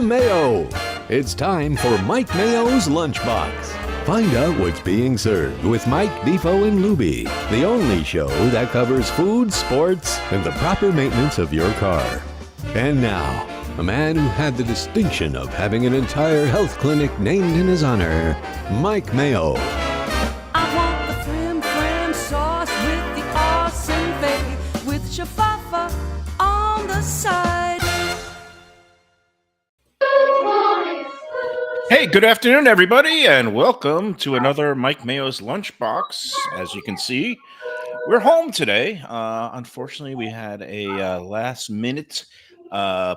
Mayo. It's time for Mike Mayo's Lunchbox. Find out what's being served with Mike, Defo and Lubie, the only show that covers food, sports, and the proper maintenance of your car. And now, a man who had the distinction of having an entire health clinic named in his honor, Mike Mayo. I want the flim flam sauce with the awesome bay, with shafafa on the side. Hey, good afternoon, everybody, and welcome to another Mike Mayo's Lunchbox. As you can see, we're home today. Unfortunately, we had a last-minute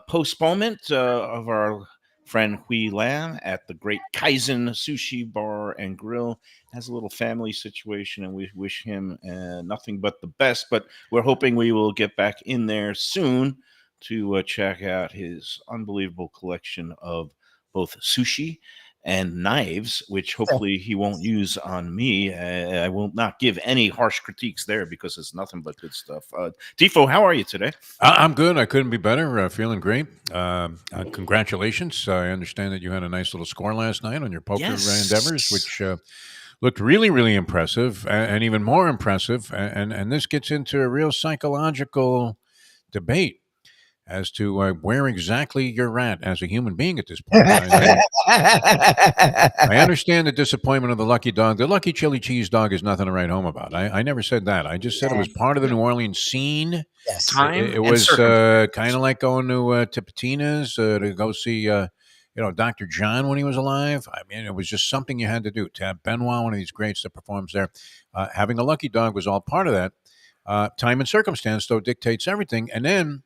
postponement of our friend Hui Lam at the Great Kaizen Sushi Bar and Grill. Has a little family situation, and we wish him nothing but the best. But we're hoping we will get back in there soon to check out his unbelievable collection of both sushi and knives, which hopefully he won't use on me. I will not give any harsh critiques there because it's nothing but good stuff. Defo, how are you today? I'm good. I couldn't be better. Feeling great. Congratulations. I understand that you had a nice little score last night on your poker endeavors, which looked really, really impressive, and even more impressive. And this gets into a real psychological debate as to where exactly you're at as a human being at this point. I understand the disappointment of the lucky dog. The lucky chili cheese dog is nothing to write home about. I never said that. I just said it was part of the New Orleans scene. Yes. Time It was kind of like going to Patina's to go see Dr. John when he was alive. I mean, it was just something you had to do. To have Benoit, one of these greats that performs there, having a lucky dog was all part of that. Time and circumstance, though, dictates everything. And then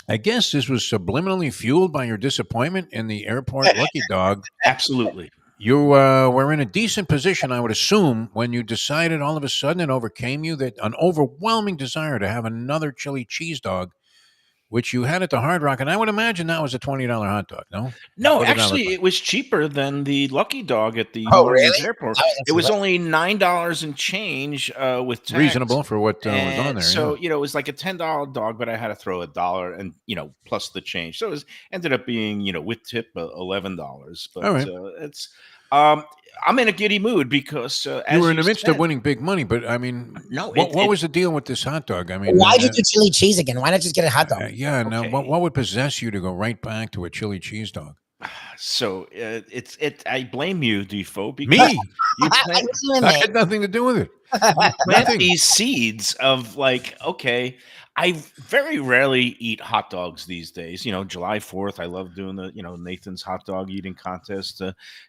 I guess this was subliminally fueled by your disappointment in the airport lucky dog. Absolutely. You were in a decent position, I would assume, when you decided all of a sudden it overcame you that an overwhelming desire to have another chili cheese dog, which you had at the Hard Rock. And I would imagine that was a $20 hot dog, no? No, $20 actually, it was cheaper than the Lucky Dog at the New Orleans airport. It was only $9 and change with tax. Reasonable for what was on there. So, it was like a $10 dog, but I had to throw $1 and, plus the change. So it ended up being, with tip, $11. But All right. it's... I'm in a giddy mood because you were in the midst of winning big money, but I mean, what was the deal with this hot dog? I mean, why did you do chili cheese again? Why not just get a hot dog? Now what would possess you to go right back to a chili cheese dog? So I blame you, Defo, because Me? you plant, I had nothing to do with it. plant these seeds of okay. I very rarely eat hot dogs these days. July 4th, I love doing the Nathan's hot dog eating contest,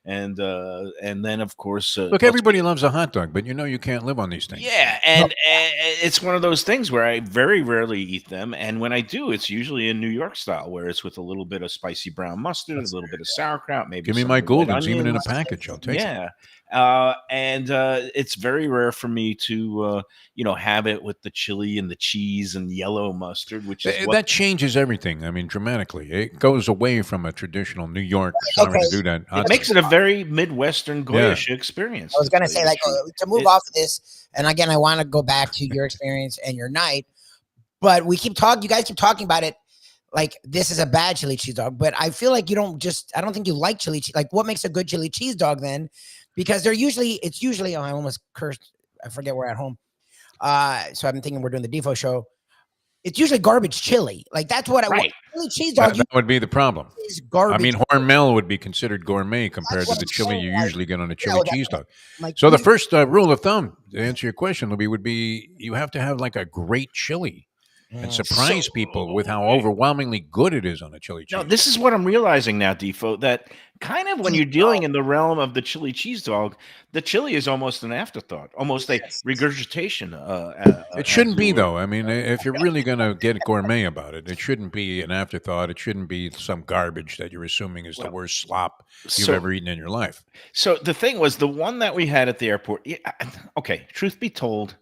and then of course, look, everybody loves a hot dog, but you can't live on these things. Yeah, and it's one of those things where I very rarely eat them, and when I do, it's usually in New York style, where it's with a little bit of spicy brown mustard, a little bit of sauerkraut, maybe. Give me my Goldens, even in a package. I'll take it. Yeah. And it's very rare for me to have it with the chili and the cheese and yellow mustard, which is that changes everything. I mean, dramatically, it goes away from a traditional New York. Sorry to do that. It makes it a very Midwestern Goyish experience. I was going to say, to move off of this, and again, I want to go back to your experience and your night, but you guys keep talking about it like this is a bad chili cheese dog, but I feel like I don't think you like chili cheese. Like, what makes a good chili cheese dog then? Because it's usually, I almost cursed. I forget we're at home. So I'm thinking we're doing the Defo show. It's usually garbage chili. Like, that's what chili cheese dog. That would be the problem. Is garbage. I mean, Hormel would be considered gourmet compared to the chili you usually get on a chili cheese dog. So the first rule of thumb, to answer your question, Lubie, would be you have to have like a great chili and surprise people with how overwhelmingly good it is on a chili cheese. No, this is what I'm realizing now, Defo, that kind of when you're dealing in the realm of the chili cheese dog, the chili is almost an afterthought, almost a regurgitation. It shouldn't be, though. I mean, if you're really going to get gourmet about it, it shouldn't be an afterthought. It shouldn't be some garbage that you're assuming is the worst slop you've ever eaten in your life. So the thing was, the one that we had at the airport, okay, truth be told,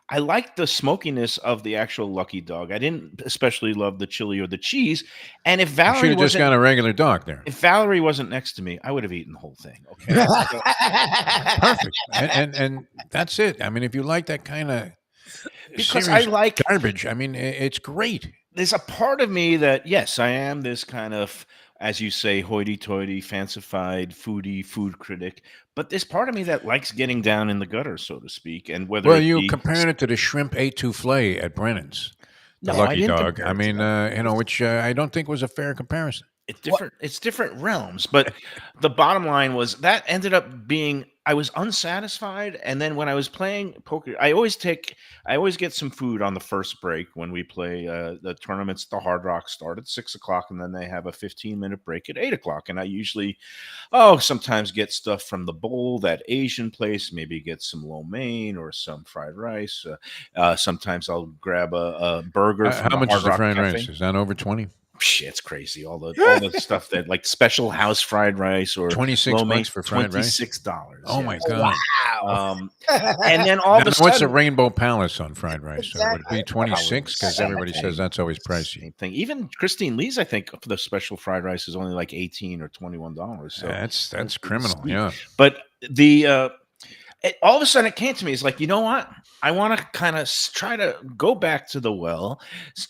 I liked the smokiness of the actual Lucky Dog. I didn't especially love the chili or the cheese. And if Valerie should have just got a regular dog there. If Valerie wasn't next to me, I would have eaten the whole thing. Okay, perfect. And that's it. I mean, if you like that kind of because I like garbage, I mean, it's great. There's a part of me that yes, I am this kind of as you say, hoity-toity, fancified, foodie, food critic. But there's part of me that likes getting down in the gutter, so to speak. And whether Well, it you be comparing it to the shrimp A2 at Brennan's, the no, I Lucky didn't Dog. compare I it to mean, that. which I don't think was a fair comparison. It's different realms, but the bottom line was that ended up being I was unsatisfied, and then when I was playing poker, I always get some food on the first break when we play the tournaments. The Hard Rock start at 6 o'clock, and then they have a 15-minute break at 8 o'clock, and I usually sometimes get stuff from the bowl, that Asian place, maybe get some lo mein or some fried rice. Sometimes I'll grab a burger from How the much Hard is the Rock fried Cafe. rice? Is that over 20? Psh, it's crazy. All the stuff that like special house fried rice or 26 lo mein, bucks for fried rice? $26. Oh yeah. my God! Wow. And then all of a What's the sudden, Rainbow Palace on fried rice? Would it be Probably 26? Because the everybody same says that's always pricey. same thing. Even Christine Lee's, I think, for the special fried rice is only like 18 or $21. So That's it's criminal. steep. Yeah. But all of a sudden it came to me. It's like, you know what? I want to kind of try to go back to the well,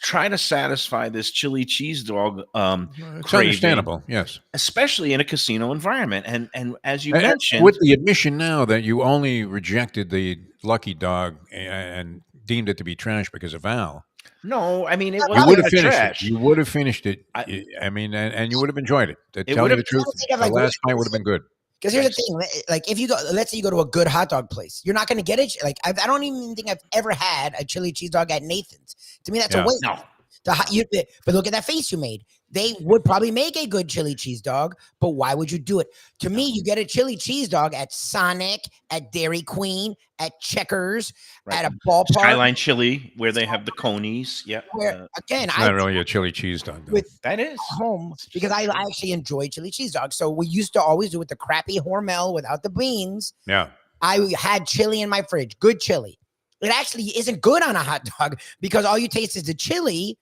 try to satisfy this chili cheese dog It's craving, understandable. Yes. especially in a casino environment. And as you And mentioned, with the admission now that you only rejected the Lucky Dog and deemed it to be trash because of Val, no, I mean it you wasn't would have even finished trash. it. You would have finished it. I- I mean, and you would have enjoyed it. To It tell would you have- the truth, think of, the like, last fight would have been good. Because here's the thing, like if you go, let's say you go to a good hot dog place, you're not going to get it. Like I don't even think I've ever had a chili cheese dog at Nathan's. To me, that's Yeah. a waste. No, But look at that face you made. They would probably make a good chili cheese dog, but why would you do it? To me, you get a chili cheese dog at Sonic, at Dairy Queen, at Checkers, right. at a ballpark. Skyline Chili, where they have the conies. Yeah, Where again, It's I not really a chili cheese dog. Though. with that is. home because I actually enjoy chili cheese dogs. So we used to always do it the crappy Hormel without the beans. Yeah. I had chili in my fridge, good chili. It actually isn't good on a hot dog because all you taste is the chili.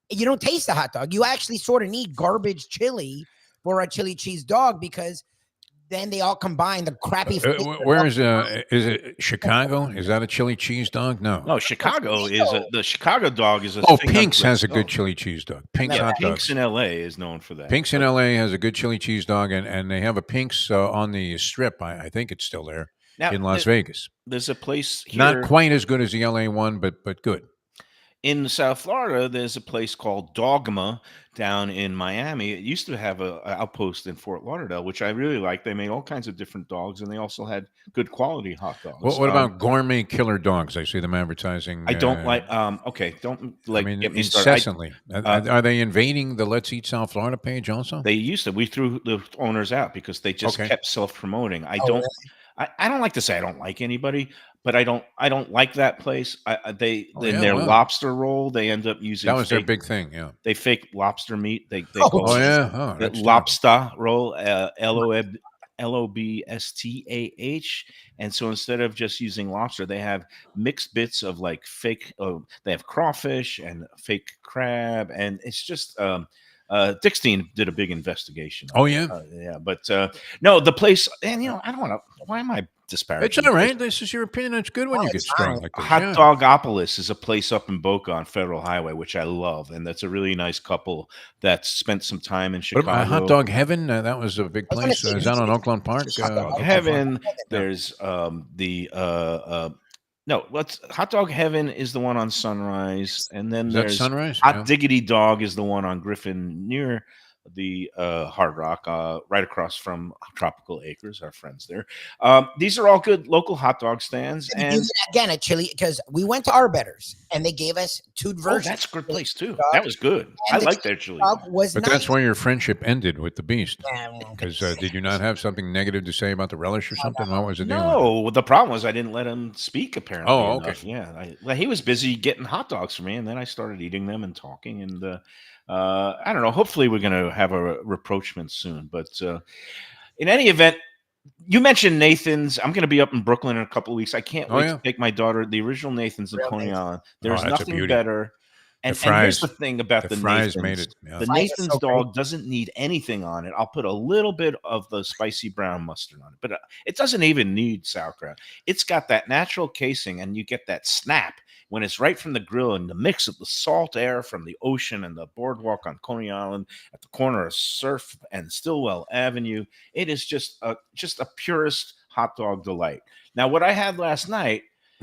You don't taste the hot dog. You actually sort of need garbage chili for a chili cheese dog because then they all combine the crappy. Where is it Chicago? Is that a chili cheese dog? No, Chicago is the Chicago dog is a. Oh, thing on Pink's has a Glen good Stone. chili cheese dog. Pink's Yeah, hot Pink's dogs. in L.A. is known for that. Pink's in L.A. has a good chili cheese dog, and they have a Pink's on the Strip. I think it's still there Now, in Las Vegas. There's a place here Not quite as good as the L.A. one, but good. in South Florida. There's a place called Dogma down in Miami. It used to have a outpost in Fort Lauderdale, which I really liked. They made all kinds of different dogs, and they also had good quality hot dogs. What about gourmet killer dogs? I see them advertising. I don't like. Okay, don't like. I mean, get me started. incessantly. Are they invading the Let's Eat South Florida page also? They used to. We threw the owners out because they just Okay. kept self-promoting. I Oh, don't. really? I don't like to say I don't like anybody, but I don't like that place. They Oh, in yeah, their wow. lobster roll, they end up using That was their fake, big thing. Yeah. they fake lobster meat. They Oh, call Oh it yeah. Oh, the that's lobster roll, LOBSTAH. And so instead of just using lobster, they have mixed bits of like fake. They have crawfish and fake crab, and it's just. Dickstein did a big investigation. Oh yeah. Yeah, but no, the place, and I don't want to. Why am I disparaging? It's all right. This is your opinion. It's good when No, you get it's strong fine. like this. Hot yeah. Dogopolis is a place up in Boca on Federal Highway, which I love, and that's a really nice couple that spent some time in What Chicago. about Hot Dog Heaven? That was a big I was gonna place. say, Is that on Oakland Park? Hot Dog Oakland Heaven. Park? There's no. What's Hot Dog Heaven is the one on Sunrise, and then Is that there's Sunrise? Hot Yeah. Diggity Dog is the one on Griffin near the Hard Rock, right across from Tropical Acres, our friends there. These are all good local hot dog stands, And and again, a chili because we went to Arbetters and they gave us two versions. that's a good place too. Dog. That was good. I And the like their chili. dog was But nice. that's where your friendship ended with the Beast. Yeah, well, Because did you not have something negative to say about the relish or something? What was the deal? with it? No, the problem was I didn't let him speak. Apparently, Oh, okay. enough. Yeah, well, he was busy getting hot dogs for me, and then I started eating them and talking. And I don't know. Hopefully, we're going to have a rapprochement soon. But in any event, you mentioned Nathan's. I'm going to be up in Brooklyn in a couple of weeks. I can't Oh, wait yeah. to take my daughter. The original Nathan's in Real Coney Nathan's. Island. There's that's a nothing beauty. better And here's fries, the thing about the fries made Nathan's. it. Yeah. The Fries are Nathan's so great. dog doesn't need anything on it. I'll put a little bit of the spicy brown mustard on it, but it doesn't even need sauerkraut. It's got that natural casing, and you get that snap when it's right from the grill, and the mix of the salt air from the ocean and the boardwalk on Coney Island at the corner of Surf and Stillwell Avenue. It is just a purest hot dog delight. Now, what I had last night,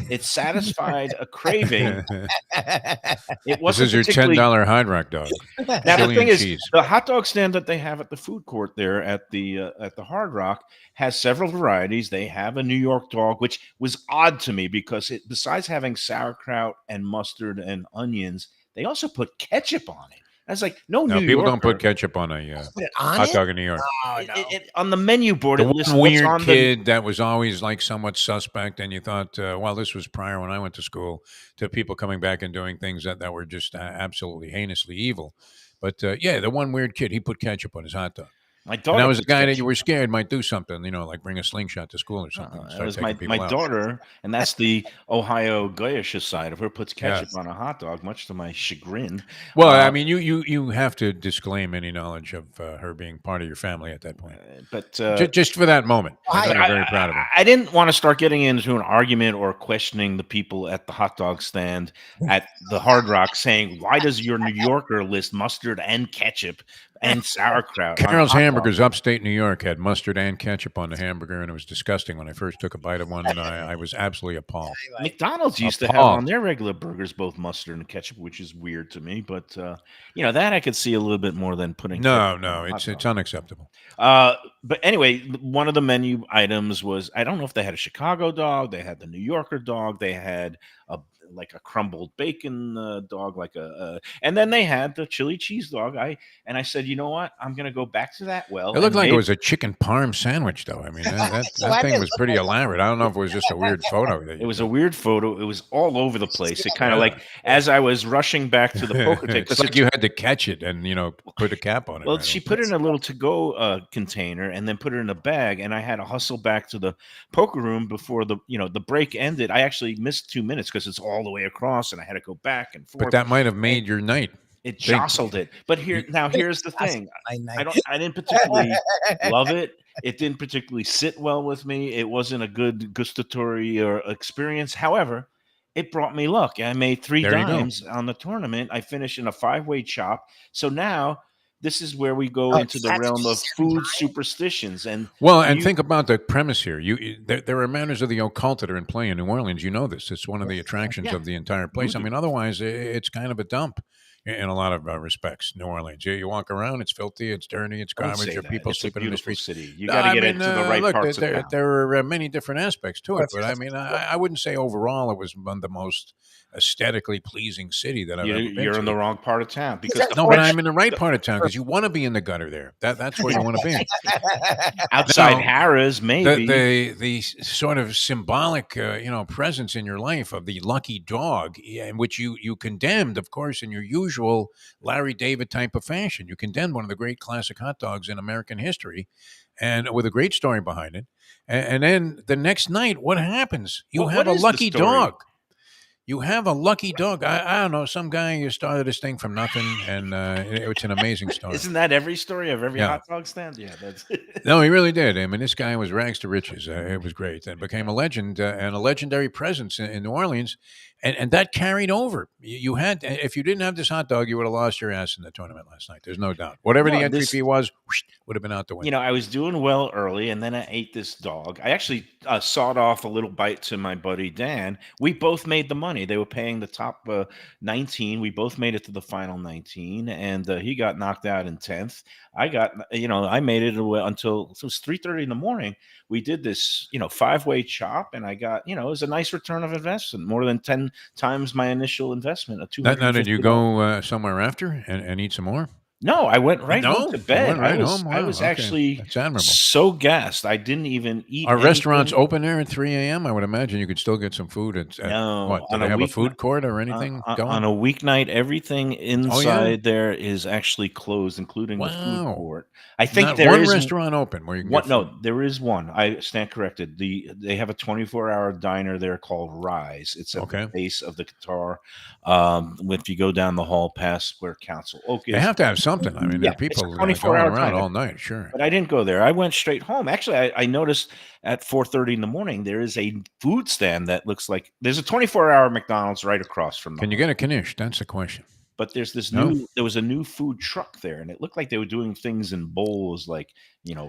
it satisfied a craving. It This wasn't is your particularly. $10 Hard Rock dog. Now the Chili thing and is, cheese. the hot dog stand that they have at the food court there at the Hard Rock has several varieties. They have a New York dog, which was odd to me because it, besides having sauerkraut and mustard and onions, they also put ketchup on it. I was like, no, No, New people Yorker. don't put ketchup on a Put it on hot it? dog in New York. Oh, It- no. on the menu board. The It lists one what's weird on kid that was always like somewhat suspect, and you thought, well, this was prior when I went to school, to people coming back and doing things that were just absolutely heinously evil. But yeah, the one weird kid, he put ketchup on his hot dog. My And daughter. that was the puts guy that ketchup you were scared might do something, like bring a slingshot to school or something. And That start was taking my people out. daughter, and that's the Ohio Goyish side of her, puts ketchup Yes. on a hot dog, much to my chagrin. Well, I mean, you have to disclaim any knowledge of her being part of your family at that point. But Just for that moment. I know But you're very proud of her. I didn't want to start getting into an argument or questioning the people at the hot dog stand at the Hard Rock saying, why does your New Yorker list mustard and ketchup and sauerkraut? on Carol's hot dogs?" Hamburgers, upstate New York, had mustard and ketchup on the hamburger, and it was disgusting. When I first took a bite of one, and I was absolutely appalled. McDonald's used to have Appalled. on their regular burgers both mustard and ketchup, which is weird to me. But that I could see a little bit more than putting. No, ketchup on no, a hot it's dog. unacceptable. But anyway, one of the menu items was, I don't know if they had a Chicago dog, they had the New Yorker dog, they had like a crumbled bacon dog, and then they had the chili cheese dog. I said, you know what, I'm gonna go back to that. Well, It looked and like it maybe- was a chicken parm sandwich, though. I mean, that So I thing did was look pretty like- elaborate. I don't know if it was just a weird photo. It was a weird photo. It was all over the place. It kind of like, as I was rushing back to the poker table, It's like you had to catch it and put a cap on it. well, right she away. put it in a little to-go container and then put it in a bag, and I had to hustle back to the poker room before the break ended. I actually missed 2 minutes because it's all the way across, and I had to go back and forth. But that might have made your night. It jostled it. But here's the thing. I I didn't particularly love it. It didn't particularly sit well with me. It wasn't a good gustatory or experience. However, it brought me luck. I made 3 There you go. dimes on the tournament. I finished in a 5-way chop. So now this is where we go Oh, into the that's realm of 7 food times? superstitions. And Well, and you- think about the premise here. There are matters of the occult that are in play in New Orleans. You know this. It's one of the attractions Yeah. of the entire place. I Voodoo. mean, otherwise, it's kind of a dump in a lot of respects. New Orleans. You walk around, it's filthy, it's dirty, it's don't garbage. say There are that. people It's a sleeping in the beautiful streets. city. You got to get into the right look, parts of there, town. there are many different aspects to it, Let's- but I mean, I wouldn't say overall it was one of the most aesthetically pleasing city that I've ever been You're to. in the wrong part of town because Is that- the No, but French- I'm in the right part of town because you want to be in the gutter there. That's where you want to be. outside No, Harrah's, maybe. The sort of symbolic presence in your life of the lucky dog, in which you condemned, of course, in your usual Larry David type of fashion. You condemned one of the great classic hot dogs in American history, and with a great story behind it. And then the next night, what happens? You What have a is the lucky story? dog. You have a lucky dog. I don't know. Some guy who started this thing from nothing, and it's an amazing story. Isn't that every story of every Yeah. hot dog stand? Yeah, that's No, he really did. I mean, this guy was rags to riches. It was great, and became a legend and a legendary presence in New Orleans, and that carried over. You had, if you didn't have this hot dog, you would have lost your ass in the tournament last night. There's no doubt. Whatever the No, entry this- fee was, would have been out the window. I was doing well early, and then I ate this dog. I actually sawed off a little bite to my buddy Dan. We both made the money. They were paying the top 19. We both made it to the final 19, and he got knocked out in 10th. I got, I made it until it was 3:30 in the morning. We did this, 5-way chop, and I got, it was a nice return of investment, more than 10 times my initial investment of Now, did you $250. go somewhere after and eat some more? No, I went right home No? to You bed. went right home? I Wow, was okay. actually That's admirable. so gassed. I didn't even eat Are restaurants anything. open there at 3 a.m.? I would imagine you could still get some food at No, what? Do they have a food court or anything on going? a weeknight, everything Oh, yeah? inside there is actually closed, including the food Wow. court. I think Not there one is restaurant open where you can get what? food. No, there is one. I stand corrected. They have a 24-hour diner there called Rise. It's at the Okay. base of the Qatar. If you go down the hall past where Council Oak They is, have to have something. I mean, there yeah, are it's a people 24-hour going around diner. all night, sure. But I didn't go there. I went straight home. Actually, I noticed at 4:30 in the morning there is a food stand that looks like there's a 24-hour McDonald's right across from the Can you hall. get a knish? That's the question. But there's this No? there was a new food truck there, and it looked like they were doing things in bowls like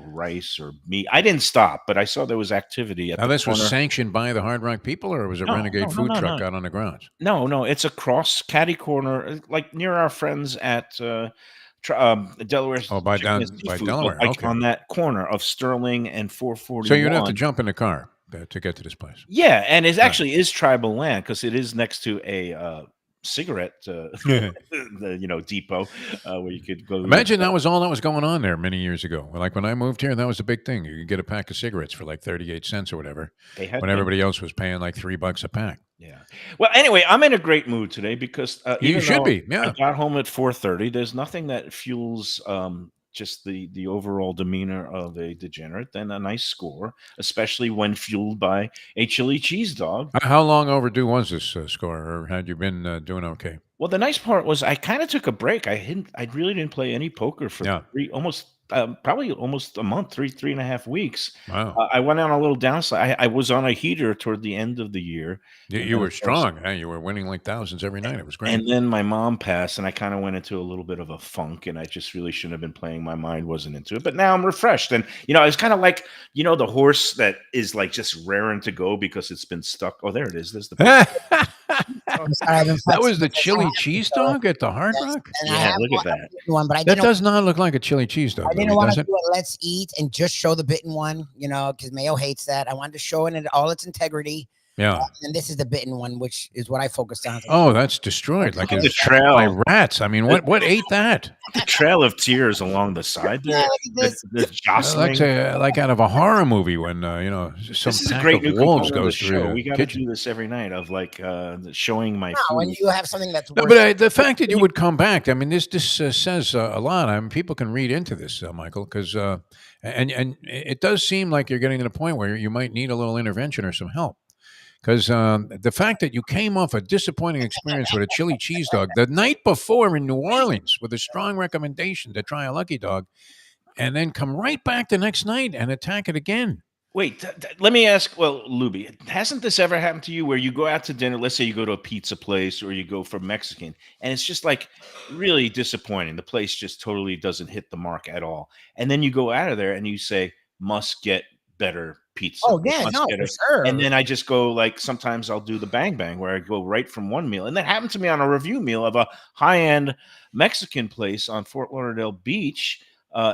rice or meat. I didn't stop, but I saw there was activity at Now, the this was corner. sanctioned by the Hard Rock people, or was it No, renegade no, no, food no, truck no, out on the grounds? no, no. It's across Caddy Corner, like near our friends at Delaware Oh, by Chicken and down by Seafood, but Delaware. like Okay. on that corner of Sterling and So you'd have to 441. jump in the car to get to this place. Yeah, and it Right. actually is tribal land because it is next to a cigarette, depot where you could go. Imagine that was all that was going on there many years ago. Like when I moved here, that was a big thing. You could get a pack of cigarettes for like 38 cents or whatever, They had when been. everybody else was paying like $3 a pack. Yeah. Well, anyway, I'm in a great mood today because You even should though be, I yeah. got home at 4:30, there's nothing that fuels just the overall demeanor of a degenerate than a nice score, especially when fueled by a chili cheese dog. How long overdue was this score, or had you been doing okay? Well, the nice part was I kind of took a break. I really didn't play any poker for Yeah. probably almost a month, 3.5 weeks. Wow. I went on a little downside. I was on a heater toward the end of the year. And You then, were of course, strong. You were winning like thousands every night. It was great. and then my mom passed, and I kind of went into a little bit of a funk, and I just really shouldn't have been playing. My mind wasn't into it, but now I'm refreshed. And it's kind of like the horse that is like just raring to go because it's been stuck. Oh, there it is. There's the picture. I'm sorry, I've been That was flexing the this chili whole cheese episode. dog at the Hard Yes, Rock? and I Yeah, have look at that. one, but I That didn't. does not look like a chili cheese dog. I didn't Louis, want does to it? do a let's eat and just show the bitten one, because Mayo hates that. I wanted to show it in all its integrity. Yeah. And this is the bitten one, which is what I focused on. Oh, that's destroyed. Like Look at it's the trail. by rats. I mean, what ate that? The trail of tears along the side there. Yeah, look at this. The jostling. Like out of a horror movie when some This is a pack great of new wolves component of the goes through show. We the got to kitchen. do this every night of like showing my No, when food. you have something that's No, worth but the fact that you would come back, I mean, this says a lot. I mean, people can read into this, Michael, because and it does seem like you're getting to the point where you might need a little intervention or some help. Because the fact that you came off a disappointing experience with a chili cheese dog the night before in New Orleans with a strong recommendation to try a Lucky Dog, and then come right back the next night and attack it again. Wait, let me ask. Well, Lubie, hasn't this ever happened to you where you go out to dinner? Let's say you go to a pizza place or you go for Mexican, and it's just like really disappointing. The place just totally doesn't hit the mark at all. And then you go out of there and you say, "Must get better pizza." Oh yeah, Must no, get for it. sure. And then I just go like sometimes I'll do the bang bang where I go right from one meal. And that happened to me on a review meal of a high-end Mexican place on Fort Lauderdale Beach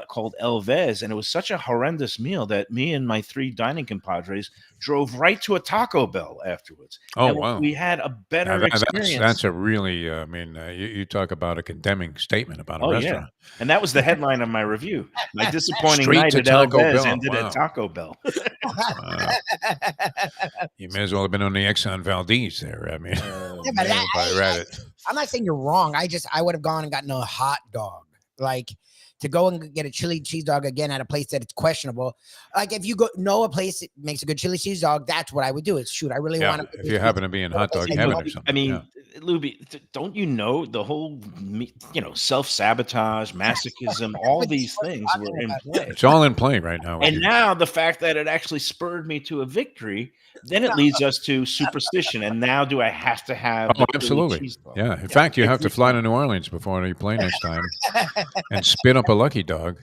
called El Vez. And it was such a horrendous meal that me and my 3 dining compadres drove right to a Taco Bell afterwards. Oh, And wow. we had a better experience. That's a really, I mean, you talk about a condemning statement about a Oh, yeah. restaurant. And that was the headline of my review. My disappointing Straight night to at El Taco Vez Bell. ended Wow. at Taco Bell. You may as well have been on the Exxon Valdez there. I mean, Yeah, but if I read it. I'm not saying you're wrong. I would have gone and gotten a hot dog. Like to go and get a chili cheese dog again at a place that it's questionable. Like if you know a place that makes a good chili cheese dog, that's what I would do. Is shoot, I really Yeah, want to. if you happen to be in hot dog heaven or something. I mean, yeah. Lubie, don't you know the whole, self-sabotage, masochism, all these things were in play. It's all in play right now. with And you. now the fact that it actually spurred me to a victory, then it leads us to superstition. And now do I have to have the chili absolutely. cheese dog? Yeah. In fact, you have to fly to New Orleans before you play next time and spit up a Lucky Dog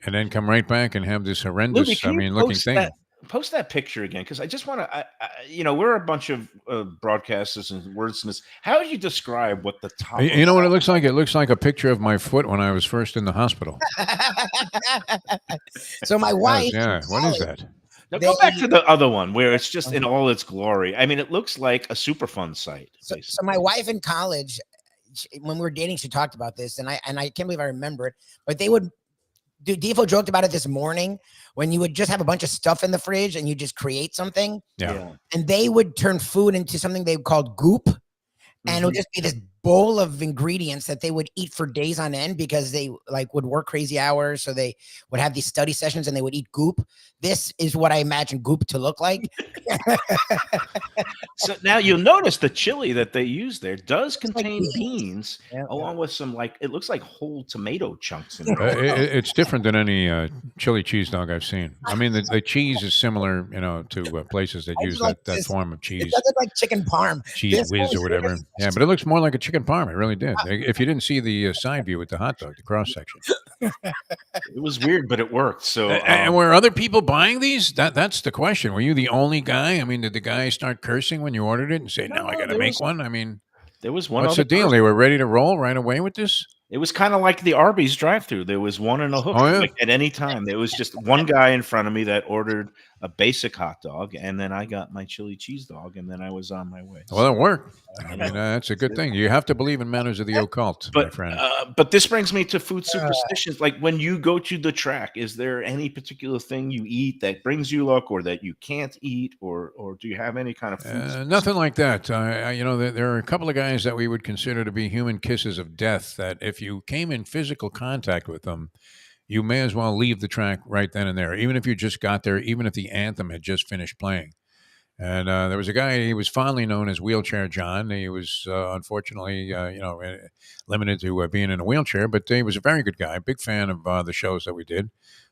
and then come right back and have this horrendous, Lubie, can you looking post thing. post that picture again, because I just want to, we're a bunch of broadcasters and wordsmiths. How would you describe what the top? You know what it looks like? It looks like a picture of my foot when I was first in the hospital. So my wife. Yeah. What is that? Now go back to the other one where it's just in all its glory. I mean, it looks like a Superfund site. So my wife in college, when we were dating, she talked about this, and I can't believe I remember it. But they would. Defo joked about it this morning when you would just have a bunch of stuff in the fridge and you just create something. Yeah. And they would turn food into something they called goop. And it would just be this bowl of ingredients that they would eat for days on end because they like would work crazy hours. So they would have these study sessions and they would eat goop. This is what I imagine goop to look like. So now you'll notice the chili that they use there does contain like beans, along with some it looks like whole tomato chunks in there. It's different than any chili cheese dog I've seen. I mean, the cheese is similar, to places that use that form of cheese. It does look like chicken parm. Cheese whiz or whatever. Yeah, but it looks more like a chicken parm. It really did. If you didn't see the side view with the hot dog, the cross section. It was weird, but it worked. So, and were other people buying these? That's the question. Were you the only guy? I mean, did the guy start cursing when you ordered it and say, "Now I got to make one"? I mean, there was one. What's the deal? They were ready to roll right away with this. It was kind of like the Arby's drive-thru. There was one in a hook at any time. There was just one guy in front of me that ordered a basic hot dog, and then I got my chili cheese dog, and then I was on my way. Well, it worked. I mean, that's a good thing. You have to believe in matters of the occult, my friend. But this brings me to food superstitions. Like when you go to the track, is there any particular thing you eat that brings you luck, or that you can't eat, or do you have any kind of food? Nothing like that. There are a couple of guys that we would consider to be human kisses of death. That if you came in physical contact with them, you may as well leave the track right then and there, even if you just got there, even if the anthem had just finished playing. And there was a guy, he was fondly known as Wheelchair John. He was unfortunately, limited to being in a wheelchair, but he was a very good guy, big fan of the shows that we did.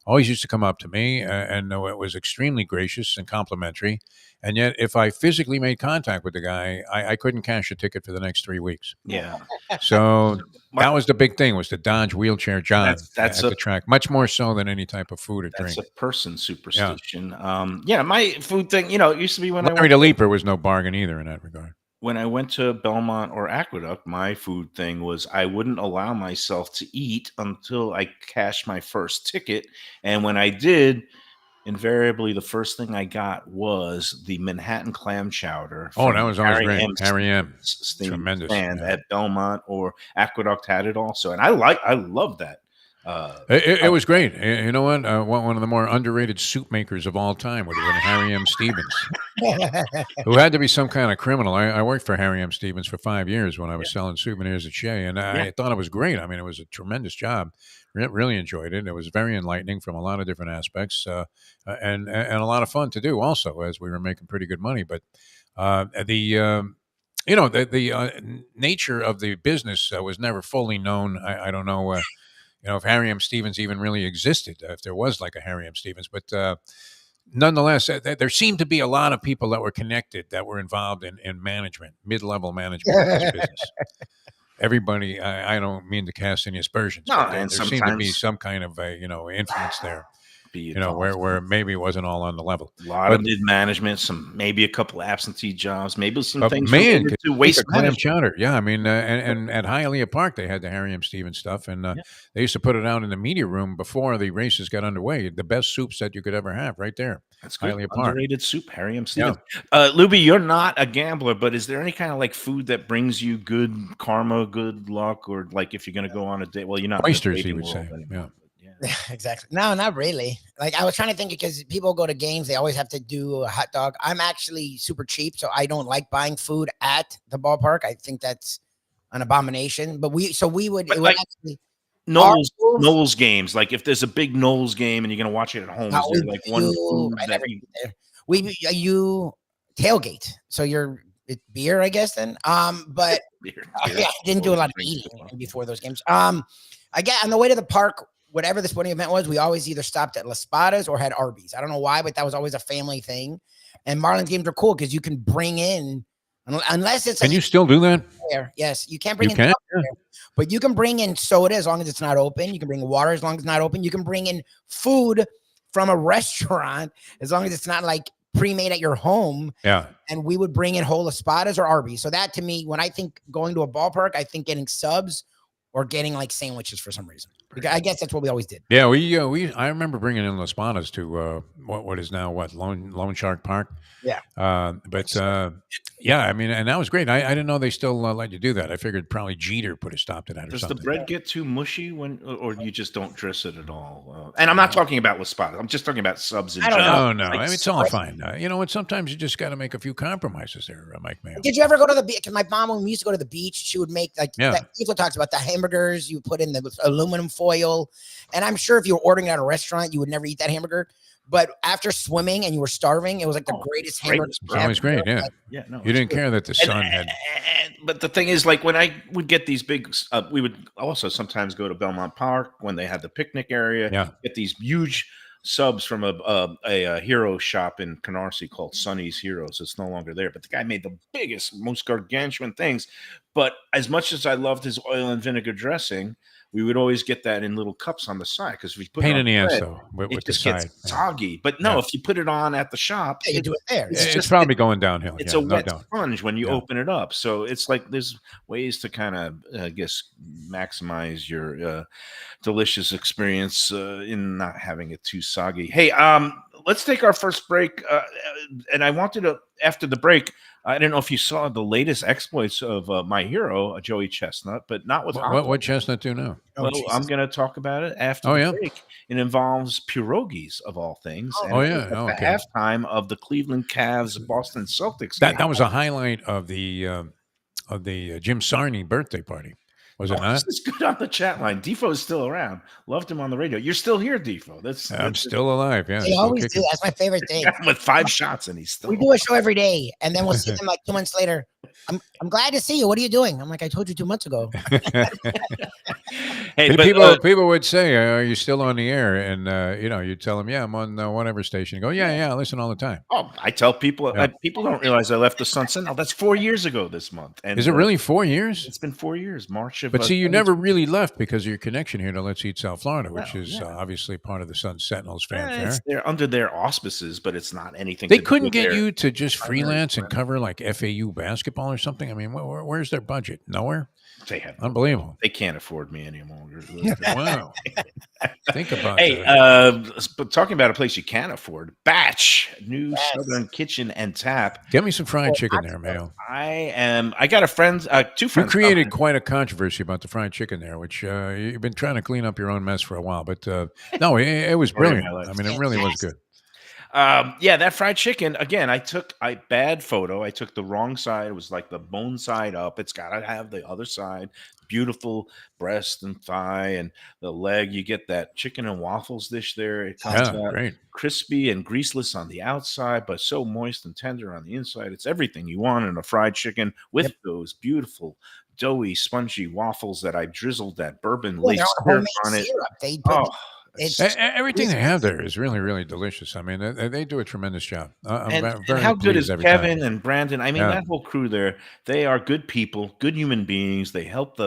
Always used to come up to me and it was extremely gracious and complimentary. And yet, if I physically made contact with the guy, I couldn't cash a ticket for the next 3 weeks. Yeah. So that was the big thing, was to dodge Wheelchair John that's at the track, much more so than any type of food or drink. That's a person superstition. My food thing, it used to be when Larry DeLeaper was no bargain either in that regard. When I went to Belmont or Aqueduct, my food thing was I wouldn't allow myself to eat until I cashed my first ticket. And when I did, invariably the first thing I got was the Manhattan clam chowder. Oh, that was always great. Harry M. Tremendous. And at Belmont or Aqueduct had it also. And I love that. It was great. You know what? One of the more underrated soup makers of all time would have been Harry M. Stevens, who had to be some kind of criminal. I worked for Harry M. Stevens for 5 years when I was selling souvenirs at Shea, and I thought it was great. I mean, it was a tremendous job. Really enjoyed it. It was very enlightening from a lot of different aspects, and a lot of fun to do also, as we were making pretty good money. But the nature of the business was never fully known. I don't know. If Harry M. Stevens even really existed, if there was like a Harry M. Stevens. But nonetheless, there seemed to be a lot of people that were connected, that were involved in management, mid-level management of this business. Everybody, I don't mean to cast any aspersions, but there seemed to be some kind of influence there. Where maybe it wasn't all on the level. A lot of mid-management, maybe a couple of absentee jobs, maybe some things related to waste clam chowder. Yeah, I mean, and at Hialeah Park, they had the Harry M. Stevens stuff, and they used to put it out in the media room before the races got underway. The best soups that you could ever have right there. That's good. Hialeah Park. Underrated soup, Harry M. Stevens. Lubie, you're not a gambler, but is there any kind of like food that brings you good karma, good luck, or like if you're going to go on a date? Well, you're not. Oysters, he would say. Yeah. Exactly. No, not really. Like I was trying to think, because people go to games, they always have to do a hot dog. I'm actually super cheap, so I don't like buying food at the ballpark. I think that's an abomination. But would actually Knowles games. Like if there's a big Knowles game and you're gonna watch it at home, is there like one food that you tailgate? So it's beer, I guess. Then, but I didn't do a lot of eating before those games. I get on the way to the park. Whatever the sporting event was, we always either stopped at Las Espadas or had Arby's. I don't know why, but that was always a family thing. And Marlins games are cool because you can bring in, unless it's. Can you still do that? Yes, you can't bring in. But you can bring in soda as long as it's not open. You can bring water as long as it's not open. You can bring in food from a restaurant as long as it's not like pre-made at your home. Yeah. And we would bring in whole Espadas or Arby's. So that to me, when I think going to a ballpark, I think getting subs or getting like sandwiches for some reason. Because I guess that's what we always did. Yeah, we I remember bringing in Las Palmas to what is now Lone Shark Park. Yeah. But yeah, I mean, and that was great. I didn't know they still let you do that. I figured probably Jeter put a stop to that or Does the something. bread get too mushy or you just don't dress it at all? And I'm not talking about with spots. I'm just talking about subs in I don't general. No, Like I mean, it's all fine. You know what? Sometimes you just got to make a few compromises there, Mike Mayo. Did you ever go to the beach? Because my mom, when we used to go to the beach, she would make like Yeah. that. People talks about the hamburgers you put in the aluminum foil, and I'm sure if you were ordering at a restaurant, you would never eat that hamburger. But after swimming and you were starving, it was like the greatest great. hamburger. It's always great. Yeah. Yeah, no. You didn't care that the sun had. But the thing is, like when I would get these big, we would also sometimes go to Belmont Park when they had the picnic area. Yeah. Get these huge subs from a hero shop in Canarsie called Sonny's Heroes. It's no longer there, but the guy made the biggest, most gargantuan things. But as much as I loved his oil and vinegar dressing, we would always get that in little cups on the side because we put Pain it in on the ass, bread, though, with it the just side. gets soggy. But no, Yeah. if you put it on at the shop, Yeah, you do it there. It's It's just- probably going downhill. it's yeah, a no wet doubt. sponge when you Yeah. open it up. So it's like there's ways to kind of, I guess, maximize your delicious experience in not having it too soggy. Hey, let's take our first break. And I wanted to, after the break, I don't know if you saw the latest exploits of my hero, Joey Chestnut, but not with hot What dogs. Chestnut do now? Well, Jesus. I'm going to talk about it after Oh, the yeah? break. It involves pierogies of all things. And Oh, it yeah. was at Oh, the okay. halftime of the Cleveland Cavs Boston Celtics game. That was a highlight of the Jim Sarney birthday party, was it Oh, not? this is good on the chat line. Defo is still around. Loved him on the radio. You're still here, Defo. I'm still alive. Yeah, They still always kicking. do. That's my favorite thing. with 5 shots, and he's still. We do a show every day, and then we'll see them like 2 months later. I'm glad to see you. What are you doing? I'm like, I told you 2 months ago. Hey, but, People would say, "Are you still on the air?" And you tell them, "Yeah, I'm on whatever station." You go, "Yeah, I listen all the time." oh, I tell people, Yeah. people don't realize I left the Sun Sentinel. That's 4 years ago this month. And Is it really 4 years? It's been 4 years. March of. But see, you never 2020. really left because of your connection here to Let's Eat South Florida, which Well, is yeah. obviously part of the Sun Sentinels Yeah, fanfare. they're under their auspices, but it's not anything. They to do couldn't with get their- you to just primary freelance and brand. cover like FAU basketball or something. I mean, where's their budget? Nowhere. They have. Unbelievable. They can't afford me anymore. Wow. Think about Hey, that. but talking about a place you can afford, Batch, new Southern Kitchen and Tap. Get me some fried chicken there, Mayo. I got a friend, 2 You friends. created quite a controversy about the fried chicken there, which you've been trying to clean up your own mess for a while. But no, it was Story of brilliant. my life. I mean, it really was good. Yeah, that fried chicken. Again, I took a bad photo. I took the wrong side. It was like the bone side up. It's got to have the other side. Beautiful breast and thigh and the leg. You get that chicken and waffles dish there. It comes Yeah, out great. crispy and greaseless on the outside, but so moist and tender on the inside. It's everything you want in a fried chicken with those beautiful, doughy, spongy waffles that I drizzled that bourbon Well, lace they're syrup homemade on it. syrup. They put Oh, it's Everything they have there is really, really delicious. I mean, they do a tremendous job. I'm and very how good pleased is every Kevin time. and Brandon? I mean, Yeah. that whole crew there, they are good people, good human beings. They help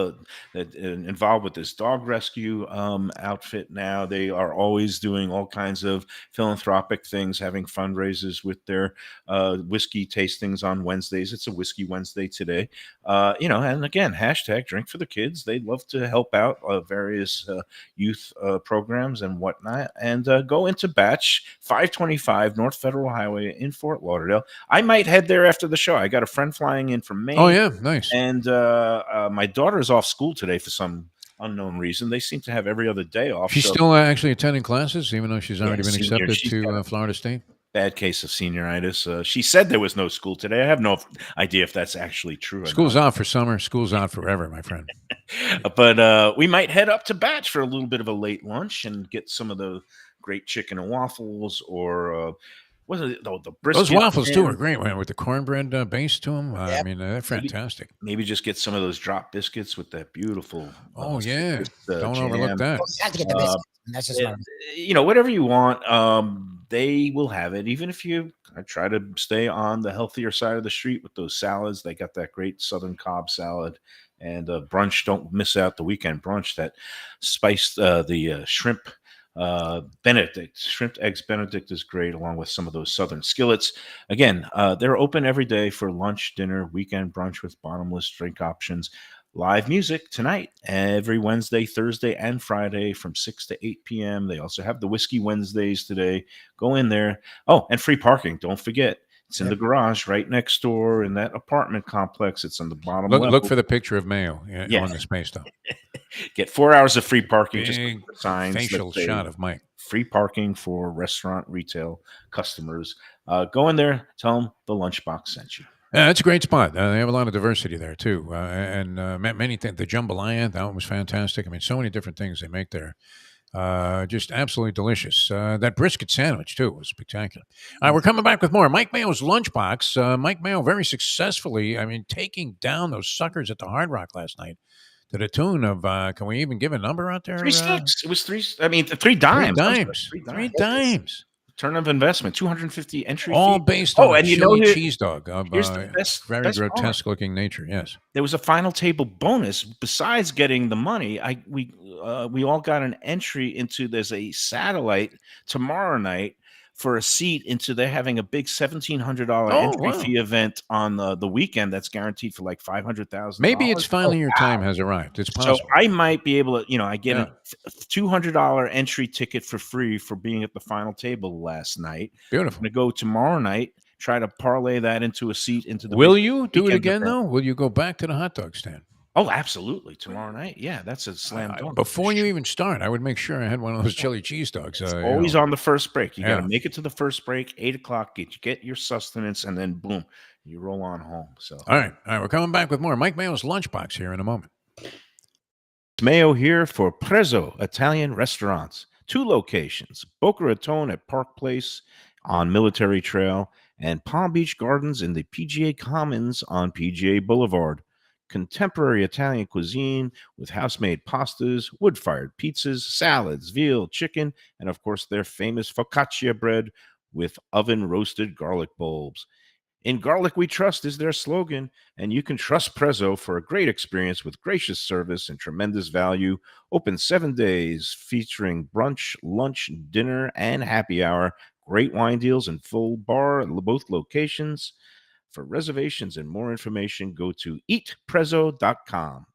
involved with this dog rescue outfit now. They are always doing all kinds of philanthropic things, having fundraisers with their whiskey tastings on Wednesdays. It's a Whiskey Wednesday today. And again, hashtag drink for the kids. They love to help out various youth programs and whatnot. And go into Batch 525 North Federal Highway in Fort Lauderdale. I might head there after the show. I got a friend flying in from Maine. Oh yeah, nice. And my daughter's off school today for some unknown reason. They seem to have every other day off. She's so still actually attending classes, even though she's already been senior. accepted She's to got- Florida State. bad case of senioritis. She said there was no school today. I have no idea if that's actually true. Or School's not. out for summer. School's out forever, my friend. But we might head up to Batch for a little bit of a late lunch and get some of the great chicken and waffles, or what is it? The brisket. Those waffles too and are great, man, with the cornbread base to them. I Yep. mean, they're fantastic. Maybe just get some of those drop biscuits with that beautiful. Oh yeah, citrus, don't jam. overlook that. you have to get the biscuits. And that's just Whatever you want, they will have it. Even if I try to stay on the healthier side of the street with those salads. They got that great Southern Cobb salad and brunch. Don't miss out the weekend brunch. That spiced the shrimp Benedict. Shrimp eggs Benedict is great, along with some of those Southern skillets. Again, they're open every day for lunch, dinner, weekend brunch with bottomless drink options. live music tonight, every Wednesday, Thursday, and Friday from 6 to 8 p.m. They also have the Whiskey Wednesdays today. Go in there. Oh, and free parking. Don't forget. It's in the garage right next door in that apartment complex. It's on the bottom Look level. for the picture of Mayo Yeah. on the space though. Get 4 hours of free parking. Just Big put the signs that facial say shot of Mike. free parking for restaurant retail customers. Go in there. Tell them the Lunchbox sent you. It's a great spot. They have a lot of diversity there too, and many things. The jambalaya, that one was fantastic. I mean, so many different things they make there. Just absolutely delicious. That brisket sandwich too was spectacular. All right, we're coming back with more Mike Mayo's Lunchbox. Mike Mayo very successfully, I mean, taking down those suckers at the Hard Rock last night to the tune of. Can we even give a number out there? 3 sticks. It was three. I mean, 3 dimes. Three dimes. Return of investment, 250 entry All fee. based on a and you know chili cheese dog of here's the very best part. grotesque looking nature. Yes. There was a final table bonus. Besides getting the money, we all got an entry into. There's a satellite tomorrow night for a seat into. They're having a big $1,700 entry fee event on the weekend that's guaranteed for like $500,000. Maybe it's finally your time has arrived. It's possible. So I might be able to, I get a $200 entry ticket for free for being at the final table last night. Beautiful. I'm going to go tomorrow night, try to parlay that into a seat into the. Will you do it again event. though? Will you go back to the hot dog stand? Oh, absolutely. Tomorrow night. Yeah, that's a slam dunk. Before you even start, I would make sure I had one of those chili cheese dogs. Always on the first break. You got to make it to the first break, 8 o'clock, get your sustenance, and then boom, you roll on home. So All right. We're coming back with more Mike Mayo's Lunchbox here in a moment. Mayo here for Prezzo Italian Restaurants. 2 locations, Boca Raton at Park Place on Military Trail and Palm Beach Gardens in the PGA Commons on PGA Boulevard. Contemporary Italian cuisine with house-made pastas, wood-fired pizzas, salads, veal, chicken, and of course their famous focaccia bread with oven-roasted garlic bulbs. In Garlic We Trust is their slogan, and you can trust Prezzo for a great experience with gracious service and tremendous value. Open 7 days, featuring brunch, lunch, dinner, and happy hour. Great wine deals and full bar at both locations. For reservations and more information, go to eatprezzo.com.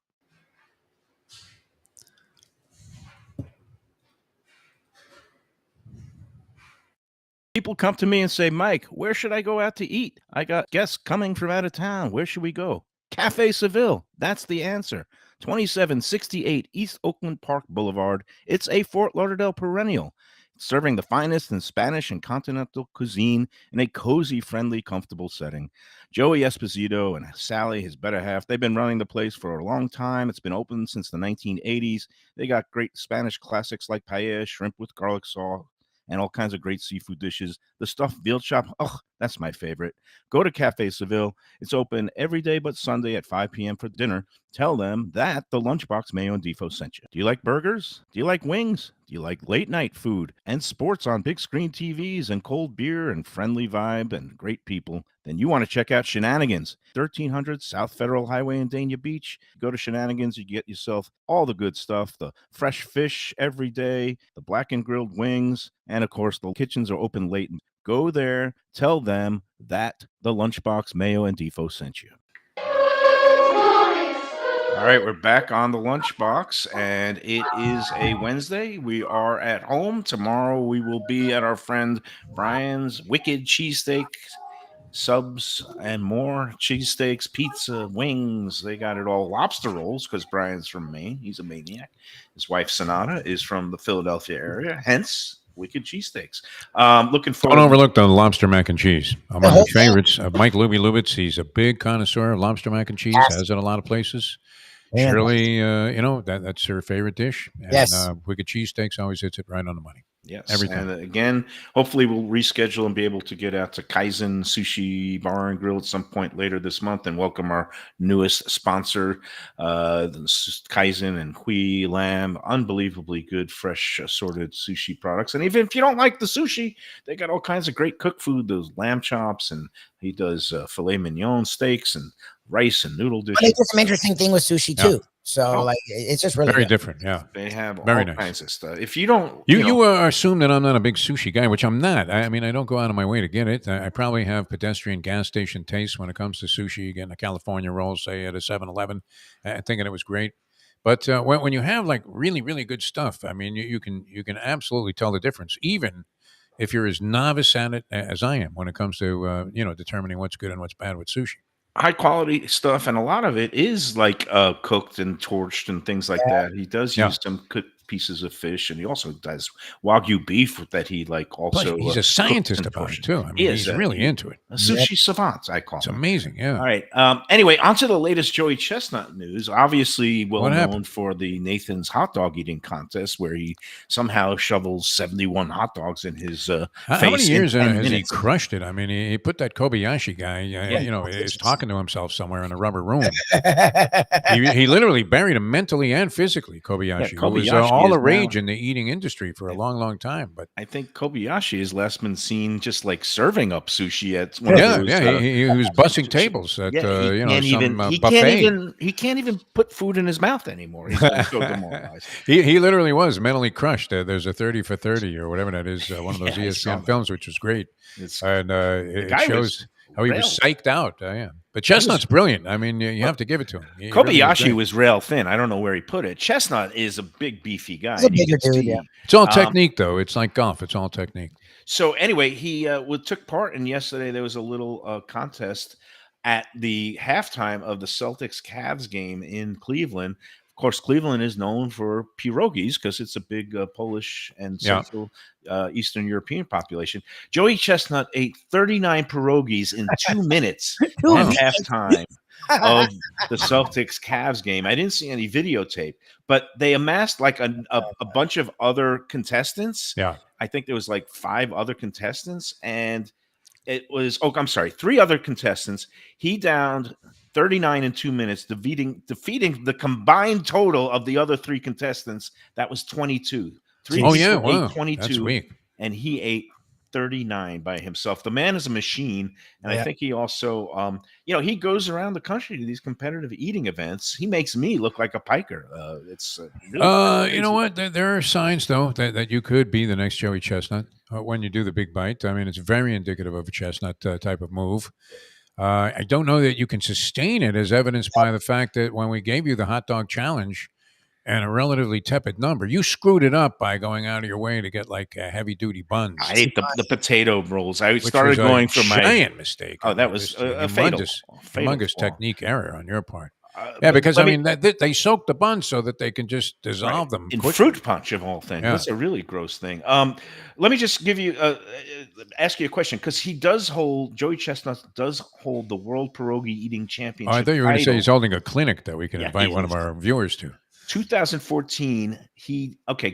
People come to me and say, Mike, where should I go out to eat? I got guests coming from out of town. Where should we go? Cafe Seville. That's the answer. 2768 East Oakland Park Boulevard. It's a Fort Lauderdale perennial, serving the finest in Spanish and continental cuisine in a cozy, friendly, comfortable setting. Joey Esposito and Sally, his better half, they've been running the place for a long time. It's been open since the 1980s. They got great Spanish classics like paella, shrimp with garlic sauce, and all kinds of great seafood dishes. The stuffed veal chop, that's my favorite. Go to Cafe Seville. It's open every day but Sunday at 5 p.m. for dinner. Tell them that the Lunchbox Mayo and Defo sent you. Do you like burgers? Do you like wings? Do you like late night food and sports on big screen TVs and cold beer and friendly vibe and great people? Then you want to check out Shenanigans, 1300 South Federal Highway in Dania Beach. Go to Shenanigans, you get yourself all the good stuff, the fresh fish every day, the black and grilled wings, and of course the kitchens are open late. Go there, tell them that the Lunchbox Mayo and Defo sent you. All right, we're back on the Lunchbox, and it is a Wednesday. We are at home. Tomorrow we will be at our friend Brian's Wicked Cheesesteak subs and more. Cheesesteaks, pizza, wings. They got it all. Lobster rolls, because Brian's from Maine. He's a maniac. His wife, Sonata, is from the Philadelphia area, hence Wicked Cheesesteaks. Looking forward. Don't overlook the lobster mac and cheese. One of my favorites. Mike Lubie Lubitz, he's a big connoisseur of lobster mac and cheese. Has it a lot of places. Shirley, that's her favorite dish. And, Wicked Cheesesteaks always hits it right on the money. Yes. Everything. And again, hopefully we'll reschedule and be able to get out to Kaizen Sushi Bar and Grill at some point later this month and welcome our newest sponsor, Kaizen and Hui Lamb. Unbelievably good, fresh, assorted sushi products. And even if you don't like the sushi, they got all kinds of great cooked food, those lamb chops, and he does filet mignon steaks and rice and noodle But they dishes. did some interesting thing with sushi too. So Oh. like it's just really Very good. different. Yeah. They have Very all nice. kinds of stuff. If you don't, You assume that I'm not a big sushi guy, which I'm not. I mean, I don't go out of my way to get it. I probably have pedestrian gas station taste when it comes to sushi. Getting a California roll, say at a 7-Eleven, thinking it was great. But when you have like really, really good stuff, I mean, you can absolutely tell the difference, even if you're as novice at it as I am when it comes to determining what's good and what's bad with sushi. high quality stuff, and a lot of it is like cooked and torched and things like that. He does Yeah. use some cooked pieces of fish, and he also does Wagyu beef that he like Plus, also. he's a cooked scientist and about it portioned. too. I He mean, is he's really into it. a sushi savant, I call It's him. amazing. Yeah. All right. Anyway, on to the latest Joey Chestnut news. Obviously, well What known happened? for the Nathan's hot dog eating contest, where he somehow shovels 71 hot dogs in his face. How many years in 10 has he minutes. crushed it? I mean, he put that Kobayashi guy, is talking to himself somewhere in a rubber room. he literally buried him mentally and physically. Kobayashi, who was Kobayashi all is the rage now- in the eating industry for a long, long time. But I think Kobayashi has last been seen just like serving up sushi at one of those. he was bussing tables at some buffet. He can't even put food in his mouth anymore. He's been so demoralized. He literally was mentally crushed. There's a 30 for 30 or whatever that is, one of those Yeah, I saw ESPN that. films, which was great. It's- It guy shows was how he was railed. psyched out. Yeah. But Chestnut's brilliant. I mean, you have to give it to him. He really is Kobayashi great. was rail thin. I don't know where he put it. Chestnut is a big, beefy guy. He's a and you bigger can dude, see- yeah. It's all technique, though. It's like golf. It's all technique. So anyway, he took part in yesterday. There was a little contest at the halftime of the Celtics-Cavs game in Cleveland. Of course, Cleveland is known for pierogies because it's a big Polish and Central Eastern European population. Joey Chestnut ate 39 pierogies in 2 minutes at halftime of the Celtics-Cavs game. I didn't see any videotape, but they amassed like a bunch of other contestants. Yeah. I think there was like 5 other contestants, and it was 3 other contestants. He downed 39 in 2 minutes, defeating the combined total of the other 3 contestants. That was 22. 3 people ate 22, That's weak. and he ate 39 by himself. The man is a machine, and I think he also, he goes around the country to these competitive eating events. He makes me look like a piker. It's really you know what? There are signs though that you could be the next Joey Chestnut when you do the big bite. I mean, it's very indicative of a Chestnut type of move. I don't know that you can sustain it, as evidenced by the fact that when we gave you the hot dog challenge and a relatively tepid number, you screwed it up by going out of your way to get like heavy duty buns. I ate the potato rolls. I which started was going a for my giant mistake. Oh, I that mean, was just a fatal humongous flaw. technique error on your part. Yeah, But because let I me- mean, they soak the buns so that they can just dissolve them in quickly. fruit punch of all things. Yeah. That's a really gross thing. Let me just give you ask you a question, because Joey Chestnut does hold the World Pierogi Eating Championship. Oh, I thought you were going to say title. he's holding a clinic that we can Yeah, invite he one of is. our viewers to. 2014.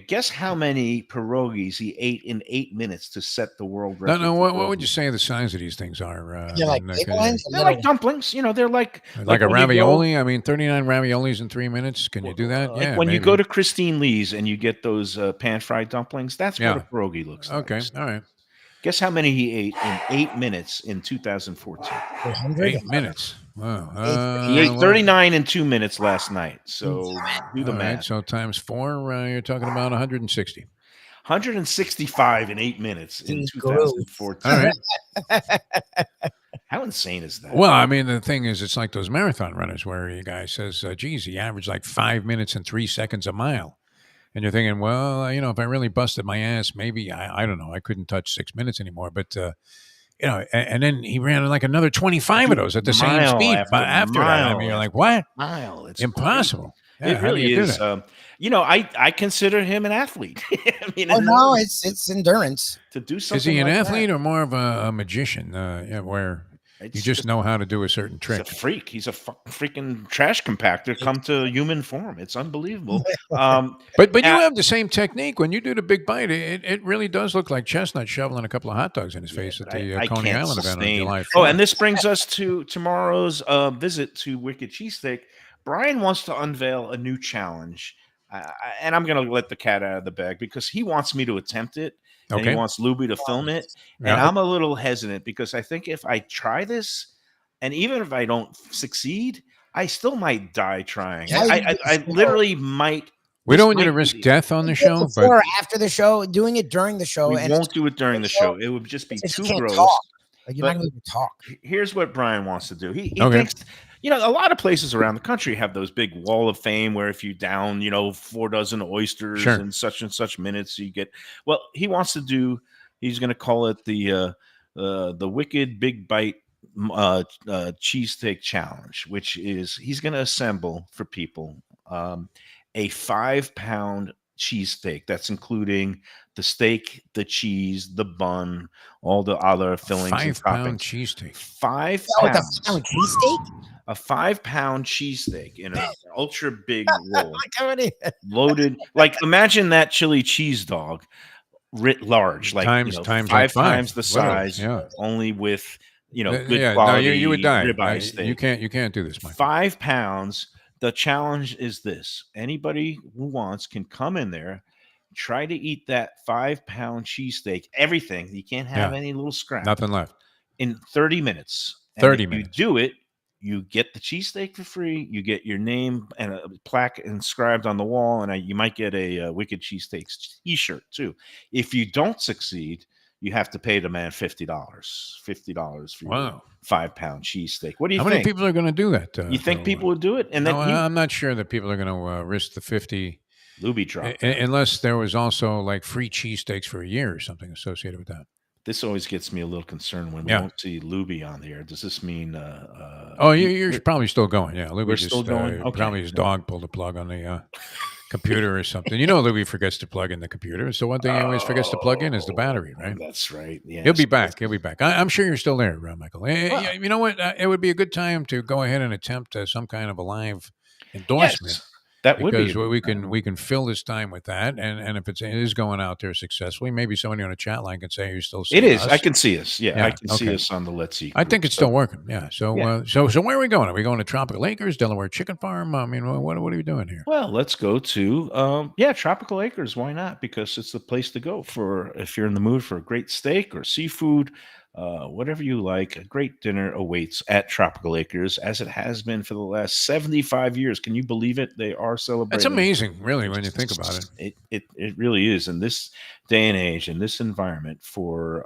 Guess how many pierogies he ate in 8 minutes to set the world record? No, for what would you pierogies? say the size of these things are? They're like and, big uh, ones. They're like dumplings. They're like a when you go- ravioli. I mean, 39 raviolis in 3 minutes. Can you do that? Like Yeah. when you maybe. go to Christine Lee's and you get those pan-fried dumplings, that's what a pierogi looks like. Okay, all right. Guess how many he ate in 8 minutes in 2014? 8 minutes. Wow. He ate 39 in 2 minutes last night. So do the All right, math. so times 4, you're talking about 160. 165 in 8 minutes in He's 2014. All right. How insane is that? Well, I mean, the thing is, it's like those marathon runners where a guy says, geez, he averaged like 5 minutes and 3 seconds a mile. And you're thinking, well, if I really busted my ass, maybe, I don't know, I couldn't touch 6 minutes anymore. But, and then he ran like another 25 of those at the same Mile speed after after that. I mile mean, you're like, what? Mile. It's Impossible. crazy. Yeah, It how do you really do is. that? I consider him an athlete. I mean, Oh no, it's endurance. to do something. Is he an like athlete that, or more of a magician? Where it's you just know how to do a certain He's trick. a freak. He's a freaking trash compactor come to human form. It's unbelievable. But you now- have the same technique when you do the big bite. It really does look like Chestnut shoveling a couple of hot dogs in his face at the I Coney can't Island event on sustain- July 4th. Oh, and this brings us to tomorrow's visit to Wicked Cheesesteak. Brian wants to unveil a new challenge, and I'm going to let the cat out of the bag because he wants me to attempt it, and Okay. he wants Lubie to film it, and Yeah. I'm a little hesitant because I think if I try this, And even if I don't succeed, I still might die trying. How you I, do I, this I literally might. We This don't want you to might be risk the- death on You the do it show, before but or after the show, doing it during the show, We and won't do it during the show. It would just be it's just too you can't gross. talk. Like you're But not going to be able to talk. Here's what Brian wants to do. He Okay. thinks, a lot of places around the country have those big wall of fame where if you down, 4 dozen oysters Sure. in such and such minutes, you get. Well, he wants to do. He's going to call it the Wicked Big Bite cheesesteak challenge, which is he's going to assemble for people a 5-pound cheesesteak. That's including the steak, the cheese, the bun, all the other fillings and 5-pound toppings. cheesesteak. 5 Oh, with pounds. a pound cheesesteak? A 5-pound cheesesteak in an ultra big roll, Like how many? loaded. Like imagine that chili cheese dog writ large, like Times 5 like five, times the literally, size, yeah. only with good Yeah, quality no, you would die. ribeye steak. You can't do this, Mike. 5 pounds. The challenge is this: anybody who wants can come in there, try to eat that 5-pound cheesesteak, everything. You can't have any little scrap. Nothing left. In 30 minutes. And 30 if minutes. you do it, you get the cheesesteak for free. You get your name and a plaque inscribed on the wall, and you might get a Wicked Cheesesteaks T-shirt too. If you don't succeed, you have to pay the man $50. $50 for your 5-pound cheesesteak. What do you How think? many people are going to do that? You think people would do it? And No, then I'm not sure that people are going to risk the 50. Lubie drop. Unless there was also like free cheesesteaks for a year or something associated with that. This always gets me a little concerned when we don't see Lubie on there. Does this mean? You're probably still going. Yeah, Lubie we're just still going? Okay. probably his dog pulled the plug on the computer or something. Lubie forgets to plug in the computer. So one thing he always forgets to plug in is the battery, right? That's right. Yeah, He'll be back. He'll be back. I'm sure you're still there, Michael. You know what? It would be a good time to go ahead and attempt some kind of a live endorsement. Yes. That would be because we can fill this time with that, and if it is going out there successfully, maybe somebody on a chat line can say, "Are you still seeing It is. us?" I can see us. Yeah, I can see okay. us on the Let's Eat. I think it's still working. Yeah. So Yeah. So where are we going? Are we going to Tropical Acres, Delaware Chicken Farm? I mean, what are we doing here? Well, let's go to Tropical Acres. Why not? Because it's the place to go for if you're in the mood for a great steak or seafood. Whatever you like, a great dinner awaits at Tropical Acres, as it has been for the last 75 years. Can you believe it? They are celebrating. It's amazing, really, when you think about it. It really is in this day and age, in this environment, for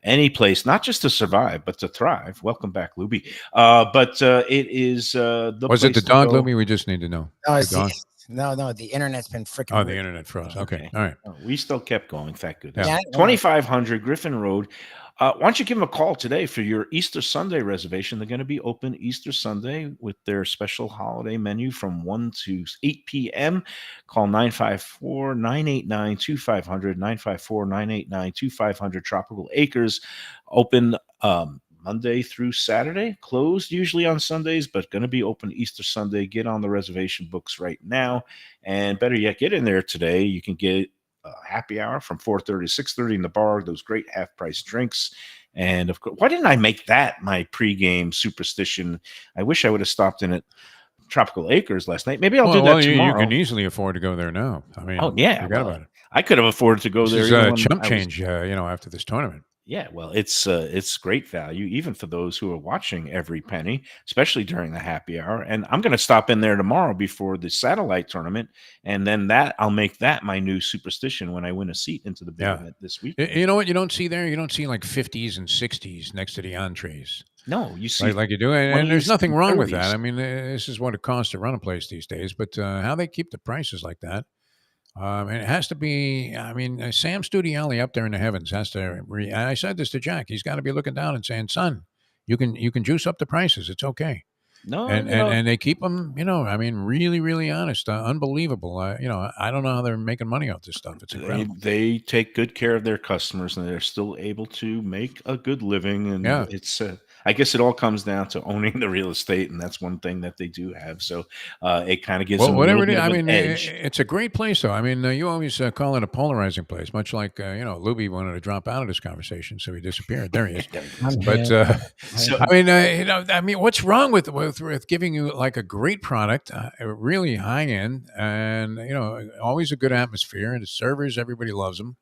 any place, not just to survive, but to thrive. Welcome back, Lubie. But it is the Was it place the dog, to go. Lubie? We just need to know. No, The it's dog? no, the internet's been freaking. Oh, the weird. internet froze. Okay. Okay. All right. Oh, we still kept going. Thank goodness. Yeah. 2500 Griffin Road. Why don't you give them a call today for your Easter Sunday reservation? They're going to be open Easter Sunday with their special holiday menu from 1 to 8 p.m. Call 954-989-2500, 954-989-2500. Tropical Acres, open Monday through Saturday, closed usually on Sundays, but going to be open Easter Sunday. Get on the reservation books right now. And better yet, get in there today. You can get happy hour from 4:30 to 6:30 in the bar, those great half-price drinks. And of course, why didn't I make that my pregame superstition? I wish I would have stopped in at Tropical Acres last night. Maybe I'll do that tomorrow. You can easily afford to go there now. I mean, yeah, forget about it. I could have afforded to go This there. is even when chump I was- change, after this tournament. Yeah, well, it's great value, even for those who are watching every penny, especially during the happy hour. And I'm going to stop in there tomorrow before the satellite tournament, and then I'll make that my new superstition when I win a seat into the big event this week. You know what you don't see there? You don't see like 50s and 60s next to the entrees. No, you see, like you do, and there's 20s nothing and wrong with 30s. that. I mean, this is what it costs to run a place these days. But how they keep the prices like that? And it has to be. I mean, Sam Studiali up there in the heavens has to. I said this to Jack. He's got to be looking down and saying, "Son, you can juice up the prices. It's okay." No, and they keep them. I mean, really, really honest, unbelievable. I don't know how they're making money off this stuff. It's incredible. They take good care of their customers, and they're still able to make a good living. And it's. I guess it all comes down to owning the real estate, and that's one thing that they do have. So it kind of gives them whatever a little it is. bit I of an mean, edge. it's a great place, though. I mean, you always call it a polarizing place, much like Lubie wanted to drop out of this conversation, so he disappeared. There he is. But I mean, what's wrong with giving you like a great product, really high end, and always a good atmosphere, and the servers, everybody loves them,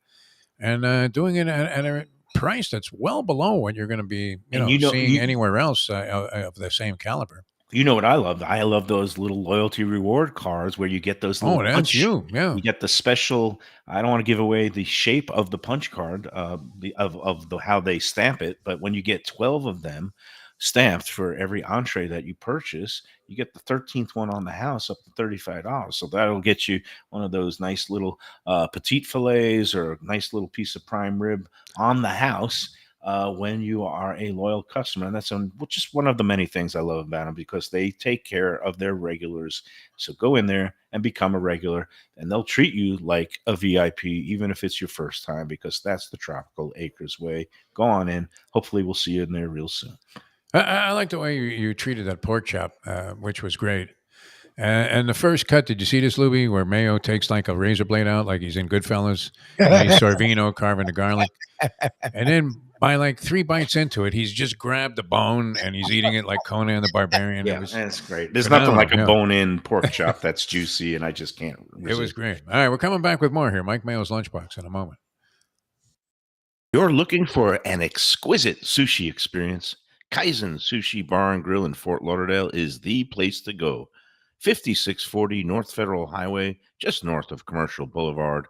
and doing it at a price that's well below what you're going to be, And seeing anywhere else of the same caliber. You know what I love? I love those little loyalty reward cards where you get those little That's punch. you. Yeah. You get the special. I don't want to give away the shape of the punch card, of the how they stamp it, but when you get 12 of them stamped for every entree that you purchase, you get the 13th one on the house up to $35. So that'll get you one of those nice little petite fillets or a nice little piece of prime rib on the house. When you are a loyal customer. And that's just one of the many things I love about them, because they take care of their regulars. So go in there and become a regular, and they'll treat you like a VIP, even if it's your first time, because that's the Tropical Acres way. Go on in. Hopefully we'll see you in there real soon. I like the way you treated that pork chop, which was great. And the first cut, did you see this, Lubie, where Mayo takes like a razor blade out, like he's in Goodfellas, and he's Sorvino carving the garlic, and then by like 3 bites into it, he's just grabbed the bone and he's eating it like Conan the Barbarian. Yeah, that's great. There's nothing like a bone-in pork chop that's juicy, and I just can't resist. It was great. All right, we're coming back with more here. Mike Mayo's Lunchbox in a moment. You're looking for an exquisite sushi experience? Kaizen Sushi Bar and Grill in Fort Lauderdale is the place to go. 5640 North Federal Highway, just north of Commercial Boulevard.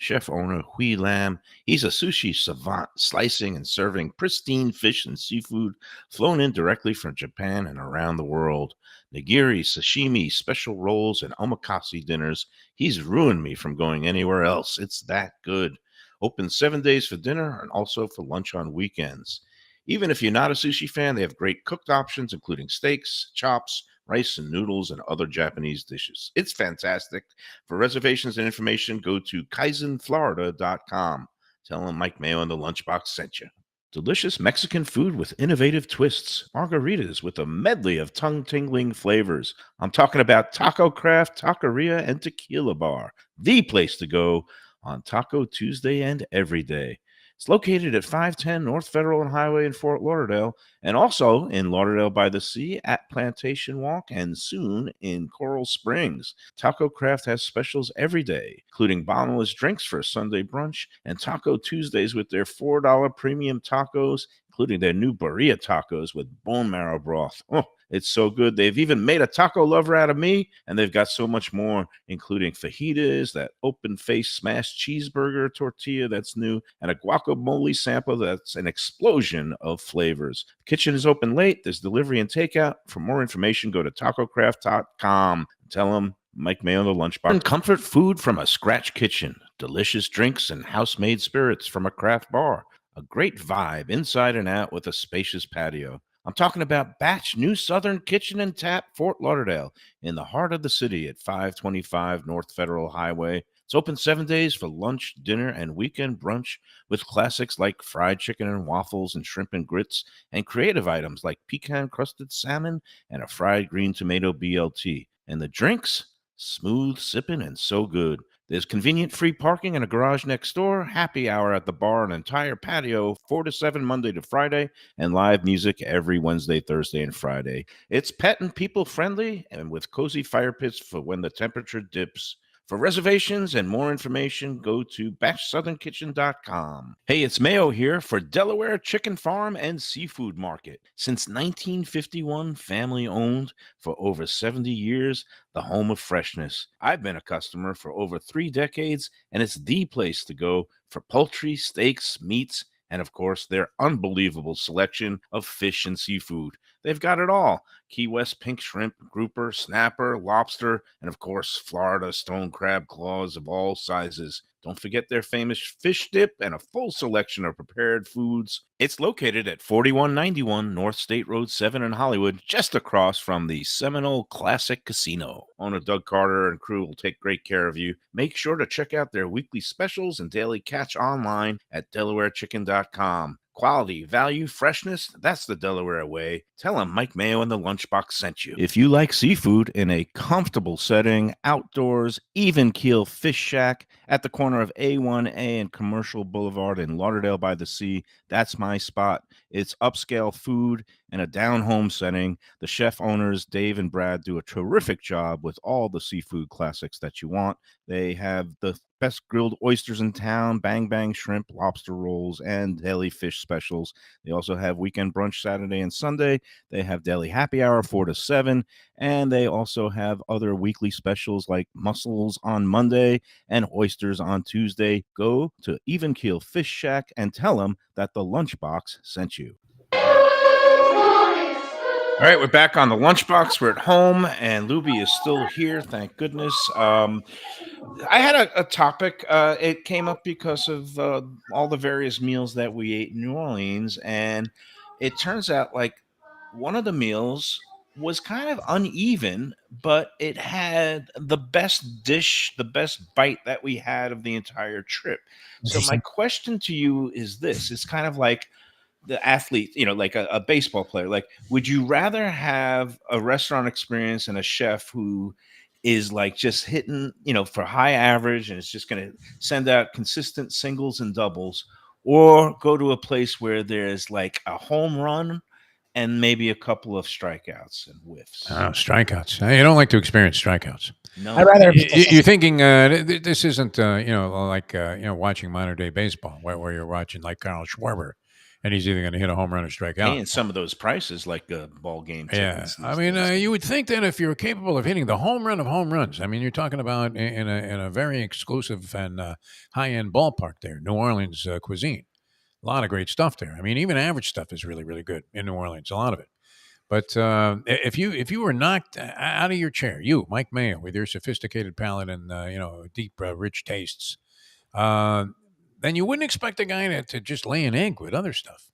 Chef owner Hui Lam, he's a sushi savant, slicing and serving pristine fish and seafood flown in directly from Japan and around the world. Nigiri, sashimi, special rolls, and omakase dinners. He's ruined me from going anywhere else. It's that good. Open 7 days for dinner and also for lunch on weekends. Even if you're not a sushi fan, they have great cooked options, including steaks, chops, rice and noodles, and other Japanese dishes. It's fantastic. For reservations and information, go to kaizenflorida.com. Tell them Mike Mayo and the Lunchbox sent you. Delicious Mexican food with innovative twists. Margaritas with a medley of tongue-tingling flavors. I'm talking about Taco Craft, Taqueria, and Tequila Bar. The place to go on Taco Tuesday and every day. It's located at 510 North Federal and Highway in Fort Lauderdale, and also in Lauderdale by the Sea at Plantation Walk, and soon in Coral Springs. Taco Craft has specials every day, including bottomless drinks for a Sunday brunch, and Taco Tuesdays with their $4 premium tacos, including their new burrito tacos with bone marrow broth. Oh, it's so good. They've even made a taco lover out of me, and they've got so much more, including fajitas, that open-faced smashed cheeseburger tortilla that's new, and a guacamole sample that's an explosion of flavors. The kitchen is open late. There's delivery and takeout. For more information, go to tacocraft.com. Tell them Mike Mayo the Lunchbox. And comfort food from a scratch kitchen. Delicious drinks and house-made spirits from a craft bar. A great vibe inside and out with a spacious patio. I'm talking about Batch New Southern Kitchen and Tap, Fort Lauderdale, in the heart of the city at 525 North Federal Highway. It's open 7 days for lunch, dinner, and weekend brunch with classics like fried chicken and waffles and shrimp and grits, and creative items like pecan-crusted salmon and a fried green tomato BLT. And the drinks? Smooth sipping and so good. There's convenient free parking and a garage next door, happy hour at the bar, an entire patio, 4 to 7 Monday to Friday, and live music every Wednesday, Thursday, and Friday. It's pet and people friendly, and with cozy fire pits for when the temperature dips. For reservations and more information, go to batchsouthernkitchen.com. Hey, it's Mayo here for Delaware Chicken Farm and Seafood Market. Since 1951, family owned for over 70 years, the home of freshness. I've been a customer for over 3 decades, and it's the place to go for poultry, steaks, meats, and of course, their unbelievable selection of fish and seafood. They've got it all. Key West pink shrimp, grouper, snapper, lobster, and of course, Florida stone crab claws of all sizes. Don't forget their famous fish dip and a full selection of prepared foods. It's located at 4191 North State Road 7 in Hollywood, just across from the Seminole Classic Casino. Owner Doug Carter and crew will take great care of you. Make sure to check out their weekly specials and daily catch online at DelawareChicken.com. Quality, value, freshness, that's the Delaware way. Tell them Mike Mayo and the Lunchbox sent you. If you like seafood in a comfortable setting, outdoors, even keel fish shack at the corner of A1A and Commercial Boulevard in Lauderdale by the Sea, that's my spot. It's upscale food in a down-home setting. The chef owners, Dave and Brad, do a terrific job with all the seafood classics that you want. They have the best grilled oysters in town, bang bang shrimp, lobster rolls, and deli fish specials. They also have weekend brunch Saturday and Sunday. They have deli happy hour 4 to 7, and they also have other weekly specials like mussels on Monday and oysters on Tuesday. Go to Even Keel Fish Shack and tell them that the Lunchbox sent you. All right, we're back on the Lunchbox. We're at home, and Lubie is still here. Thank goodness. I had a topic. It came up because of all the various meals that we ate in New Orleans, and it turns out like one of the meals was kind of uneven, but it had the best dish, the best bite that we had of the entire trip. So my question to you is this: it's kind of like the athlete, like a baseball player. Like, would you rather have a restaurant experience and a chef who is like just hitting, for high average and it's just going to send out consistent singles and doubles, or go to a place where there's like a home run and maybe a couple of strikeouts and whiffs? Oh, strikeouts. You don't like to experience strikeouts. No, I'd rather. You're thinking this isn't, like watching modern day baseball where you're watching like Carl Schwarber, and he's either going to hit a home run or strike out. paying some of those prices like ball game Yeah, tickets. I mean, you would think that if you're capable of hitting the home run of home runs, I mean, you're talking about in a very exclusive and high end ballpark there, New Orleans cuisine. A lot of great stuff there. I mean, even average stuff is really, really good in New Orleans. A lot of it. But if you were knocked out of your chair, you, Mike Mayo, with your sophisticated palate and deep, rich tastes, then you wouldn't expect a guy to just lay an egg with other stuff.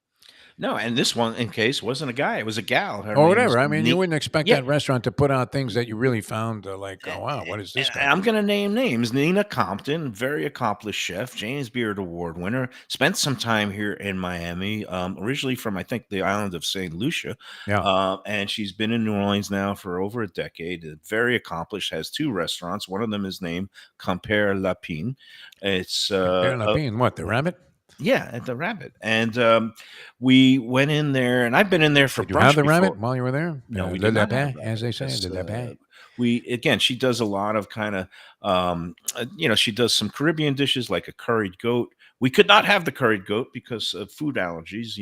No, and this one in case wasn't a guy; it was a gal. Her Or name whatever. was I mean, you Ni- wouldn't expect Yeah. that restaurant to put out things that you really found oh, wow, what is this And guy? I'm going to name names. Nina Compton, very accomplished chef, James Beard Award winner, spent some time here in Miami, originally from, I think, the island of St. Lucia. Yeah. And she's been in New Orleans now for over a decade. Very accomplished, has 2 restaurants. One of them is named Compère Lapine. It's What, the rabbit? yeah, at the Rabbit. And we went in there, and I've been in there for Did you brunch have the before. rabbit while you were there? No, we Le did not have lapin, as they say. Yes, Le lapin. she does a lot of kind of, she does some Caribbean dishes like a curried goat. We could not have the curried goat because of food allergies.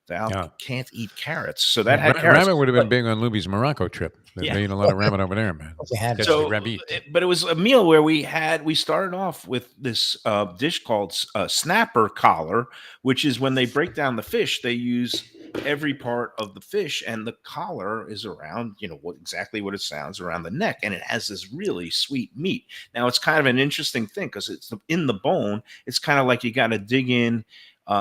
Val Yeah. can't eat carrots, so that had carrots. Rabbit would have been But- big on Lubie's Morocco trip. Yeah. They eat a lot of rabbit over there, man. We had That's So, the rabbit. but it was a meal where we started off with this dish called snapper collar, which is when they break down the fish, they use every part of the fish, and the collar is around, exactly what it sounds, around the neck, and it has this really sweet meat. Now, it's kind of an interesting thing because it's in the bone. It's kind of like you got to dig in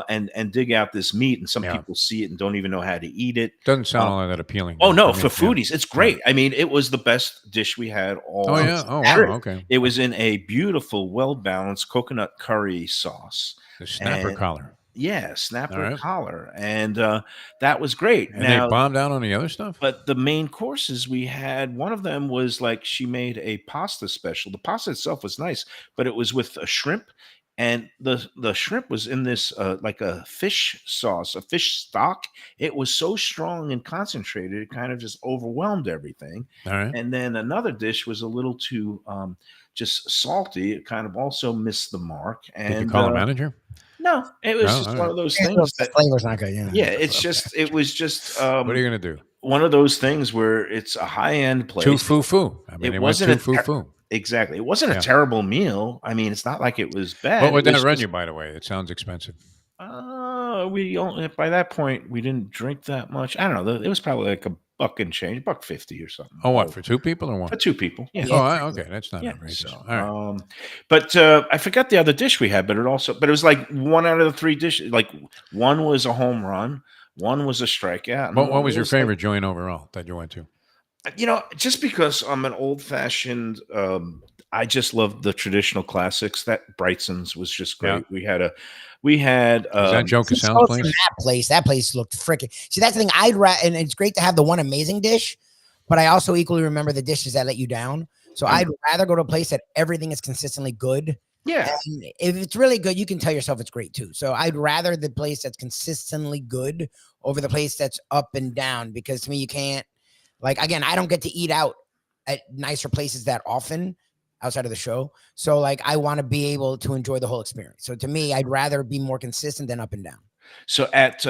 and dig out this meat, and some Yeah. people see it and don't even know how to eat it. Doesn't sound all that appealing. Oh no, I mean, for foodies, it's great. I mean, it was the best dish we had all. Oh yeah. Oh trip. wow. Okay. It was in a beautiful, well-balanced coconut curry sauce. The snapper And- collar. Yeah, snapper All right. collar, and that was great. And they bombed out on the other stuff. But the main courses we had, one of them was like she made a pasta special. The pasta itself was nice, but it was with a shrimp, and the shrimp was in this like a fish sauce, a fish stock. It was so strong and concentrated, it kind of just overwhelmed everything. All right. And then another dish was a little too just salty. It kind of also missed the mark. And Did you call a manager? no, it was No, just all one right. of those the things that, flavor's not good. Yeah. yeah, it was just What are you gonna do? one of those things where it's a high end place. Too foo. I mean, It it wasn't wasn't a too foo. Exactly. It wasn't Yeah. a terrible meal. I mean, it's not like it was bad. What would It was that run just- you, by the way? It sounds expensive. We only, by that point, we didn't drink that much. I don't know. It was probably like $1.50 or something. Oh, what, for 2 people or one? For 2 people. Yeah. Oh, okay, that's not Yeah, outrageous. so, All right. but I forgot the other dish we had, but it was like 1 out of the 3 dishes. Like one was a home run, one was a strikeout. and What one was your like- favorite joint overall that you went to? Just because I'm an old fashioned, I just love the traditional classics. That Brightson's was just great. Yeah. We had Is that Joe Since Cassell's from place? that place looked freaking. See, that's the thing. And it's great to have the one amazing dish, but I also equally remember the dishes that let you down. So I'd rather go to a place that everything is consistently good Yeah. And if it's really good, you can tell yourself it's great too. So I'd rather the place that's consistently good over the place that's up and down, because to me, you can't, like, again, I don't get to eat out at nicer places that often outside of the show. So like, I want to be able to enjoy the whole experience. So to me, I'd rather be more consistent than up and down. So at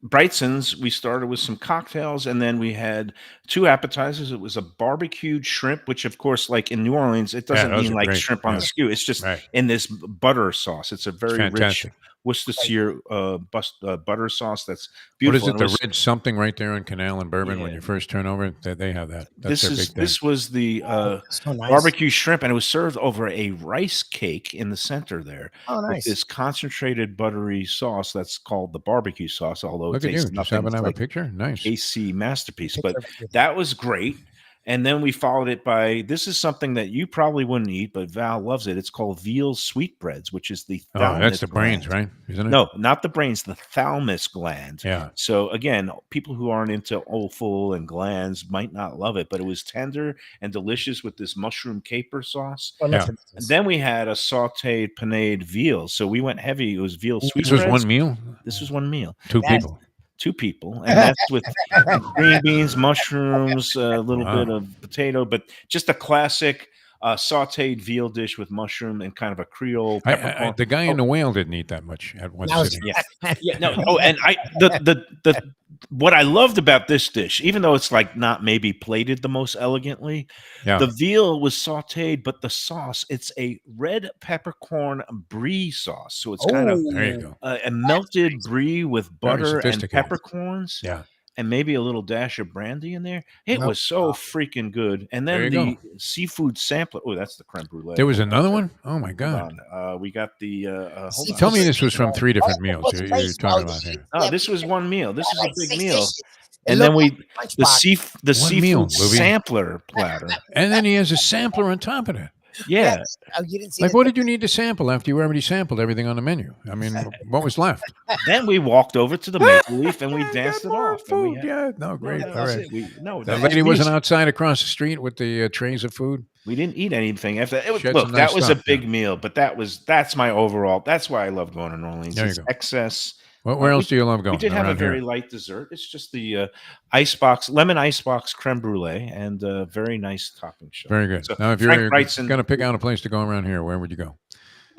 Brightson's, we started with some cocktails, and then we had 2 appetizers. It was a barbecued shrimp, which, of course, like in New Orleans, it doesn't those mean are like great. shrimp on the skew. It's just in this butter sauce. It's a very rich Fantastic. Worcestershire butter sauce. That's What is beautiful. it? The red something right there on Canal and Bourbon when Yeah. you first turn over. They have that. That's their big thing. This was the So nice. barbecue shrimp, and it was served over a rice cake in the center there. Oh, With nice. this concentrated buttery sauce that's called the barbecue sauce, although Look it at you. tastes Just nothing happen to have like a picture. Nice. KC masterpiece. Picture But of you. that was great. And then we followed it by, this is something that you probably wouldn't eat, but Val loves it. It's called veal sweetbreads, which is the Oh, that's thalamus the brains, gland. right? Isn't it? No, not the brains, the thalamus gland. Yeah. So again, people who aren't into offal and glands might not love it, but it was tender and delicious with this mushroom caper sauce. Well, Yeah. And then we had a sauteed panade veal. So we went heavy. It was veal This sweetbreads. was one meal. This was one meal. 2 That's- people. 2 people, and that's with green beans, mushrooms, a little bit of potato, but just a classic sauteed veal dish with mushroom and kind of a Creole peppercorn. The guy in the whale didn't eat that much at one That was- sitting. Yeah, no. Oh, and the what I loved about this dish, even though it's like not maybe plated the most elegantly, Yeah. the veal was sauteed, but the sauce, it's a red peppercorn brie sauce, so it's kind of There you go. a melted brie with butter and sophisticated. peppercorns. Yeah. And maybe a little dash of brandy in there. It Nope. was so freaking good. And There then you the go. seafood sampler. Oh, that's the creme brulee. There was another one? Oh, my Hold God. on. We got the. Hold on. Tell me this was from 3 different meals What's you're place talking called? about here. Oh, this was one meal. This is a Like big 6 meal. dishes. It And looked then we like the lunchbox. seafood meal, Lubie. sampler platter. And then he has a sampler on top of that. Yeah. Oh, you didn't see Like, the- what did you need to sample after you already sampled everything on the menu? I mean, what was left? Then we walked over to the Maple Leaf and we danced it More off. And we food. had- Yeah, no, great. No, All that's right. it. No, The that lady was wasn't me. outside across the street with the trays of food. We didn't eat anything after that. She had Look, some that nice was stuff, a big yeah. meal, but that's my overall. That's why I love going to New Orleans. There you It's go. excess. Where else do you love going? We did have a around very here? light dessert. It's just the lemon icebox creme brulee, and very nice topping show. Very good. So Now, if Frank you're Brightson going to pick out a place to go around here, where would you go?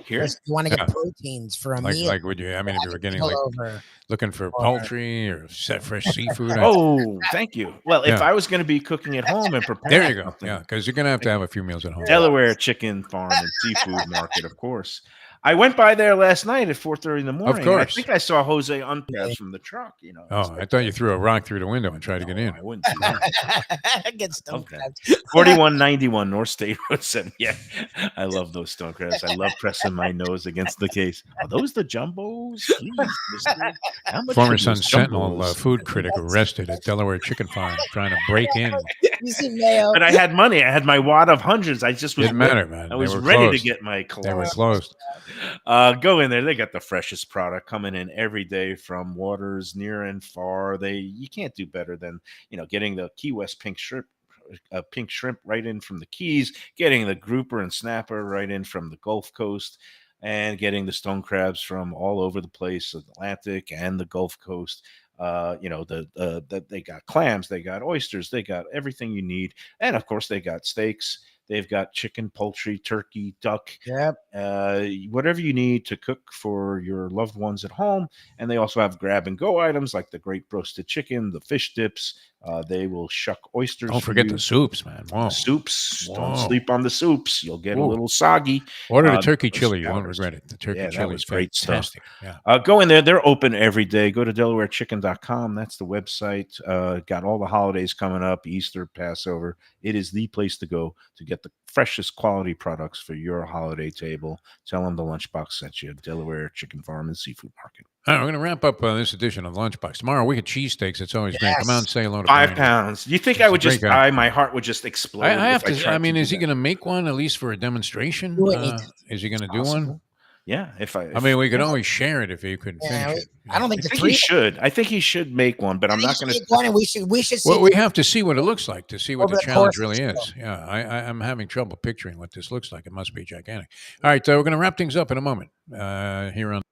here. You want to get Yeah. proteins for a Like, meal. like, would you? I mean, if you were getting Pull like over. looking for poultry or set fresh seafood. Oh, thank you. Well, if Yeah. I was going to be cooking at home and preparing, there you go. something, Yeah, because you're going to have a few meals at home. Delaware Chicken Farm and Seafood Market, of course. I went by there last night at 4:30 in the morning. and I course. think I saw Jose unpass from the truck. You know. Oh, I thought you threw a rock through the window and tried to get in. I wouldn't do that. Get stone Okay. crabs. 4191 North State Road 7. Yeah, I love those stone crabs. I love pressing my nose against the case. Are those the jumbos? Please, mister. How much Former are Sun those Sentinel jumbos? food critic arrested at Delaware Chicken Farm trying to break in. You see Mayo. But I had money. I had my wad of hundreds. I just was Didn't matter, man. I was They were ready closed. to get my They were cologne. closed. Go in there. They got the freshest product coming in every day from waters near and far. You can't do better than getting the Key West pink shrimp right in from the Keys, getting the grouper and snapper right in from the Gulf Coast, and getting the stone crabs from all over the place, Atlantic and the Gulf Coast. They got clams, they got oysters, they got everything you need, and of course they got steaks. They've got chicken, poultry, turkey, duck, Yep. whatever you need to cook for your loved ones at home. And they also have grab and go items like the great roasted chicken, the fish dips. They will shuck oysters. Don't for forget you. the soups, man. Whoa. The soups. Don't Whoa. sleep on the soups. You'll get a Ooh. little soggy. Order the Uh, turkey those chili. You won't powders. regret it. The turkey Yeah, that chili was is great stuff. fantastic. Yeah. Go in there. They're open every day. Go to DelawareChicken.com. That's the website. Got all the holidays coming up, Easter, Passover. It is the place to go to get the freshest quality products for your holiday table. Tell them the Lunchbox sent you. Delaware Chicken Farm and Seafood Market. All right, we're going to wrap up this edition of Lunchbox. Tomorrow we get cheesesteaks. It's always great. Come out and Yes. say hello to 5 Brian. pounds. You think He's I would a great just guy. die? My heart would just explode. I have if to. tried I mean, do is he that. going to make one at least for a demonstration? Do it. Is he going to do Possible. one? Yeah, I mean, we could always share it if you couldn't Yeah, finish it. I don't think I the think three. he should. I think he should make one, but I I'm think not you going should to. make one, and we should see Well, we have to see what it looks like to see what over the the challenge course of really the is. Yeah, I'm having trouble picturing what this looks like. It must be gigantic. All right, we're going to wrap things up in a moment here on.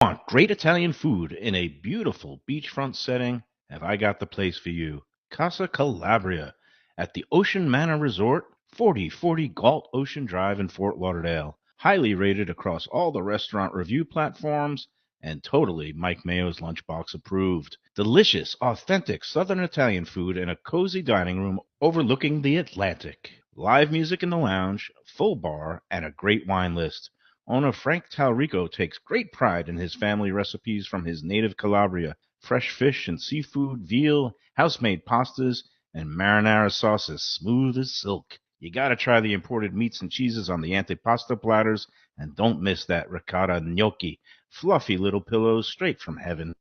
Want great Italian food in a beautiful beachfront setting? Have I got the place for you? Casa Calabria at the Ocean Manor Resort, 4040 Galt Ocean Drive in Fort Lauderdale. Highly rated across all the restaurant review platforms and totally Mike Mayo's Lunchbox approved. Delicious, authentic Southern Italian food in a cozy dining room overlooking the Atlantic. Live music in the lounge, full bar, and a great wine list. Owner Frank Talrico takes great pride in his family recipes from his native Calabria. Fresh fish and seafood, veal, house-made pastas, and marinara sauces smooth as silk. You gotta try the imported meats and cheeses on the antipasta platters, and don't miss that ricotta gnocchi. Fluffy little pillows straight from heaven.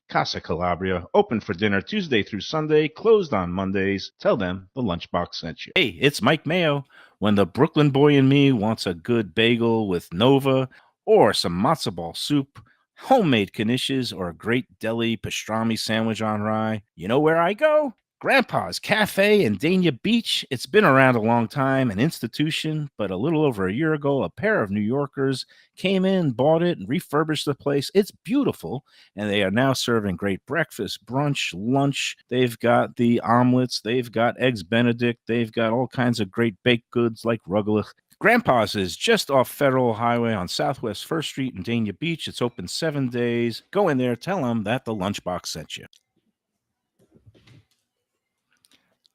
Casa Calabria, open for dinner Tuesday through Sunday, closed on Mondays. Tell them the Lunchbox sent you. Hey, it's Mike Mayo. When the Brooklyn boy in me wants a good bagel with Nova or some matzo ball soup, homemade knishes, or a great deli pastrami sandwich on rye, you know where I go? Grandpa's Cafe in Dania Beach. It's been around a long time, an institution, but a little over a year ago, a pair of New Yorkers came in, bought it, and refurbished the place. It's beautiful, and they are now serving great breakfast, brunch, lunch. They've got the omelets, they've got eggs Benedict, they've got all kinds of great baked goods like rugelach. Grandpa's is just off Federal Highway on Southwest 1st Street in Dania Beach. It's open 7 days. Go in there, tell them that the Lunchbox sent you.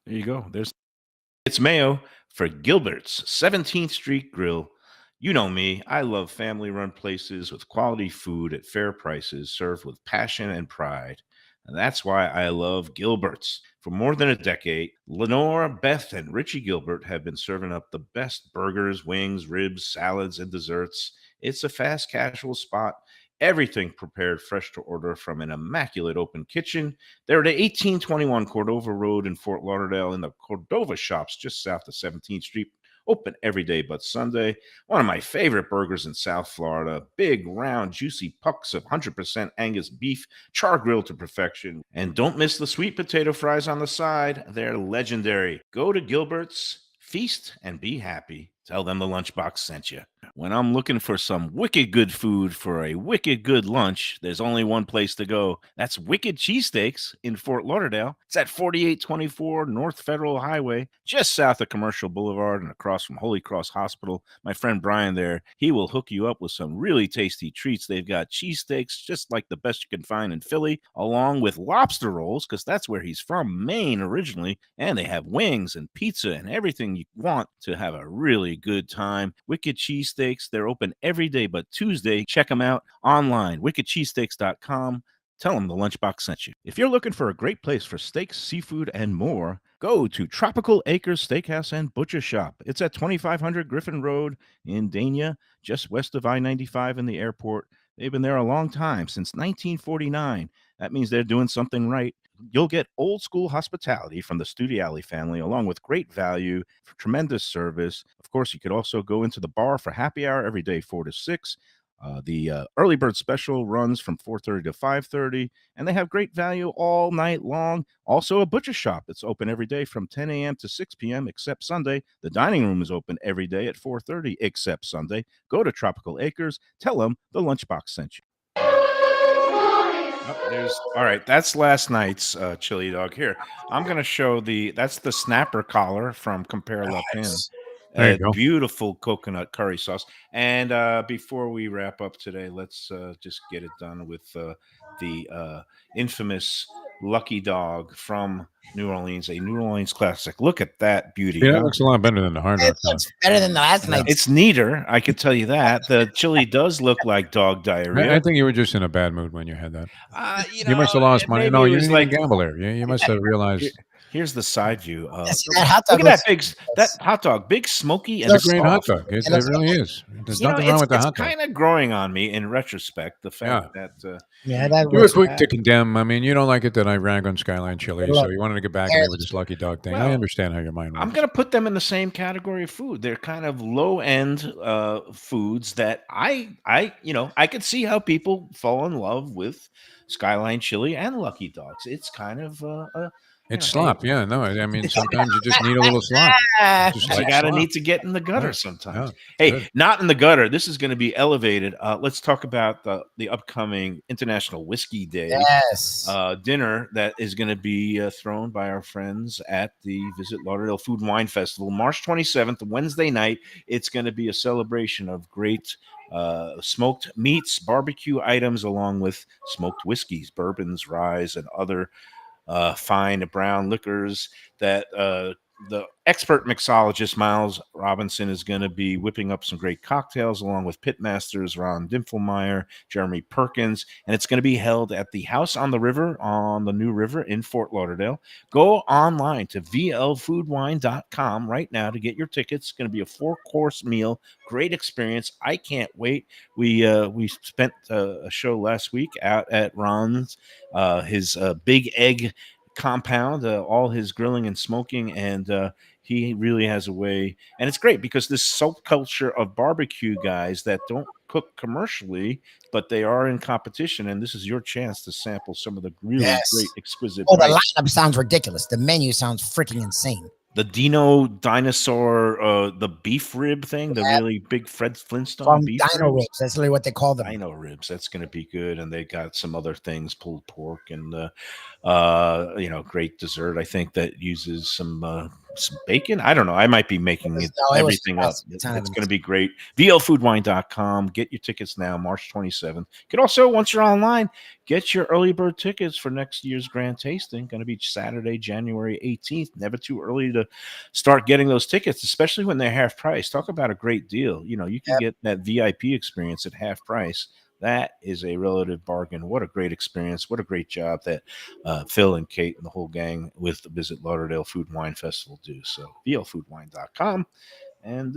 There you go. It's Mayo for Gilbert's 17th Street Grill. You know me. I love family-run places with quality food at fair prices, served with passion and pride. And that's why I love Gilbert's. For more than a decade, Lenore, Beth, and Richie Gilbert have been serving up the best burgers, wings, ribs, salads, and desserts. It's a fast casual spot. Everything prepared fresh to order from an immaculate open kitchen. They're at 1821 Cordova Road in Fort Lauderdale in the Cordova Shops just south of 17th Street. Open every day but Sunday. One of my favorite burgers in South Florida. Big, round, juicy pucks of 100% Angus beef, char grilled to perfection. And don't miss the sweet potato fries on the side. They're legendary. Go to Gilbert's, feast, and be happy. Tell them the Lunchbox sent you. When I'm looking for some wicked good food for a wicked good lunch, there's only one place to go. That's Wicked Cheesesteaks in Fort Lauderdale. It's at 4824 North Federal Highway, just south of Commercial Boulevard and across from Holy Cross Hospital. My friend Brian there, he will hook you up with some really tasty treats. They've got cheesesteaks, just like the best you can find in Philly, along with lobster rolls, because that's where he's from, Maine originally. And they have wings and pizza and everything you want to have a really good time. Wicked Cheesesteaks, they're open every day but Tuesday. Check them out online, wickedcheesesteaks.com. Tell them the Lunchbox sent you. If you're looking for a great place for steaks, seafood, and more, go to Tropical Acres Steakhouse and Butcher Shop. It's at 2500 Griffin Road in Dania, just west of I-95 in the airport. They've been there a long time, since 1949. That means they're doing something right. You'll get old school hospitality from the Studiali family, along with great value, tremendous service. Of course, you could also go into the bar for happy hour every day, 4 to 6. The early bird special runs from 4:30 to 5:30, and they have great value all night long. Also, a butcher shop that's open every day from 10 a.m. to 6 p.m. except Sunday. The dining room is open every day at 4:30 except Sunday. Go to Tropical Acres. Tell them the Lunchbox sent you. All right. That's last night's chili dog. Here, I'm going to show that's the snapper collar from Compare La Pin. There you go. Beautiful coconut curry sauce. And before we wrap up today, let's just get it done with the infamous Lucky Dog from New Orleans, a New Orleans classic. Look at that beauty. Yeah, that looks a lot better than the hard rock. It looks better than the last night. It's neater, I can tell you that. The chili does look like dog diarrhea. I think you were just in a bad mood when you had that. You must have lost money. No, you didn't like gamble there. You must have realized. Here's the side view. That hot dog Look at that hot dog, big, smoky, and It's a great soft. hot dog. It really is. There's nothing wrong with the hot dog. It's kind of growing on me in retrospect. The fact that that you were quick to condemn. I mean, you don't like it that I rag on Skyline Chili, so you wanted wanted to get back at me with this lucky dog thing. I Well, understand how your mind works. I'm going to put them in the same category of food. They're kind of low end foods that I could see how people fall in love with Skyline Chili and Lucky Dogs. It's kind of It's hey, slop. Yeah, no, I mean, sometimes you just need a little slop. Just you like gotta slop. need to get in the gutter Yeah, sometimes. yeah, Hey, good. not in the gutter. This is going to be elevated. Let's talk about the upcoming International Whiskey Day Yes. dinner that is going to be thrown by our friends at the Visit Lauderdale Food and Wine Festival, March 27th, Wednesday night. It's going to be a celebration of great smoked meats, barbecue items, along with smoked whiskeys, bourbons, rye, and other fine brown liquors that the expert mixologist Miles Robinson is going to be whipping up some great cocktails along with pitmasters Ron Dimfelmeyer, Jeremy Perkins, and it's going to be held at the House on the River on the New River in Fort Lauderdale. Go online to vlfoodwine.com right now to get your tickets. It's going to be a 4-course meal, great experience. I can't wait. We spent a show last week out at Ron's, his Big Egg compound, all his grilling and smoking, and he really has a way, and it's great because this subculture of barbecue guys that don't cook commercially, but they are in competition, and this is your chance to sample some of the really great, exquisite. Oh, the lineup sounds ridiculous. The menu sounds freaking insane. The Dino dinosaur, the beef rib thing, the really big Fred Flintstone beef Dino ribs. ribs. That's literally what they call them. Dino ribs. That's going to be good, and they got some other things, pulled pork, and great dessert. I think that uses some bacon. I don't know. I might be making everything up. It's going to be great. VLFoodWine.com. Get your tickets now, March 27th. You can also, once you're online, get your early bird tickets for next year's grand tasting. Going to be Saturday, January 18th. Never too early to start getting those tickets, especially when they're half price. Talk about a great deal. You can get that VIP experience at half price. That is a relative bargain. What a great experience. What a great job that Phil and Kate and the whole gang with the Visit Lauderdale Food and Wine Festival do. So VLFoodWine.com. And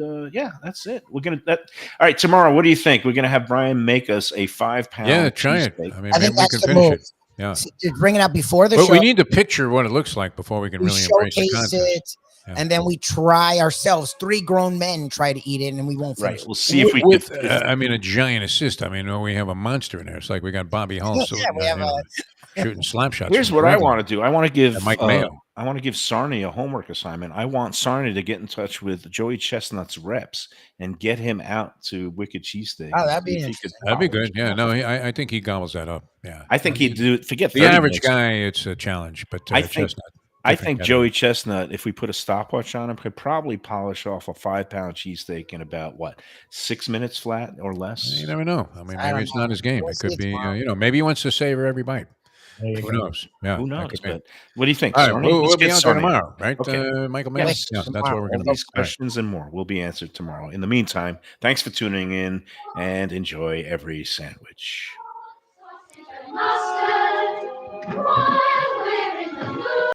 that's it. All right, tomorrow, what do you think? We're gonna have Brian make us a 5-pound. Yeah, try it. steak. I mean, I maybe think we that's can the finish move. it. Yeah. Just bring it out before the But show. we need to picture what it looks like before we can really embrace the showcase concept. it, and then we try ourselves. 3 grown men try to eat it, and we won't finish. Right. We'll see if we With, can. I mean, a giant assist. I mean, we have a monster in there. It's like we got Bobby Hull shooting slap shots. Here's what I want to do. I want to give Mike Mayo. I want to give Sarney a homework assignment. I want Sarney to get in touch with Joey Chestnut's reps and get him out to Wicked Cheesesteak. Oh, that'd be good. Yeah, no, I think he gobbles that up. Yeah, I think he'd do. Forget the 30 average minutes. guy. It's a challenge, but Chestnut. I think Joey Chestnut, if we put a stopwatch on him, could probably polish off a 5-pound cheesesteak in about 6 minutes flat or less. You never know. I mean, maybe it's not his game. It could be, maybe he wants to savor every bite. Who knows? Yeah, who knows? But what do you think? All right, Sarney? we'll be get out there Sarney. tomorrow, right? Okay. Michael Mayo. Yes, Yeah, that's what we're going to do. These questions and more will be answered tomorrow. In the meantime, thanks for tuning in and enjoy every sandwich.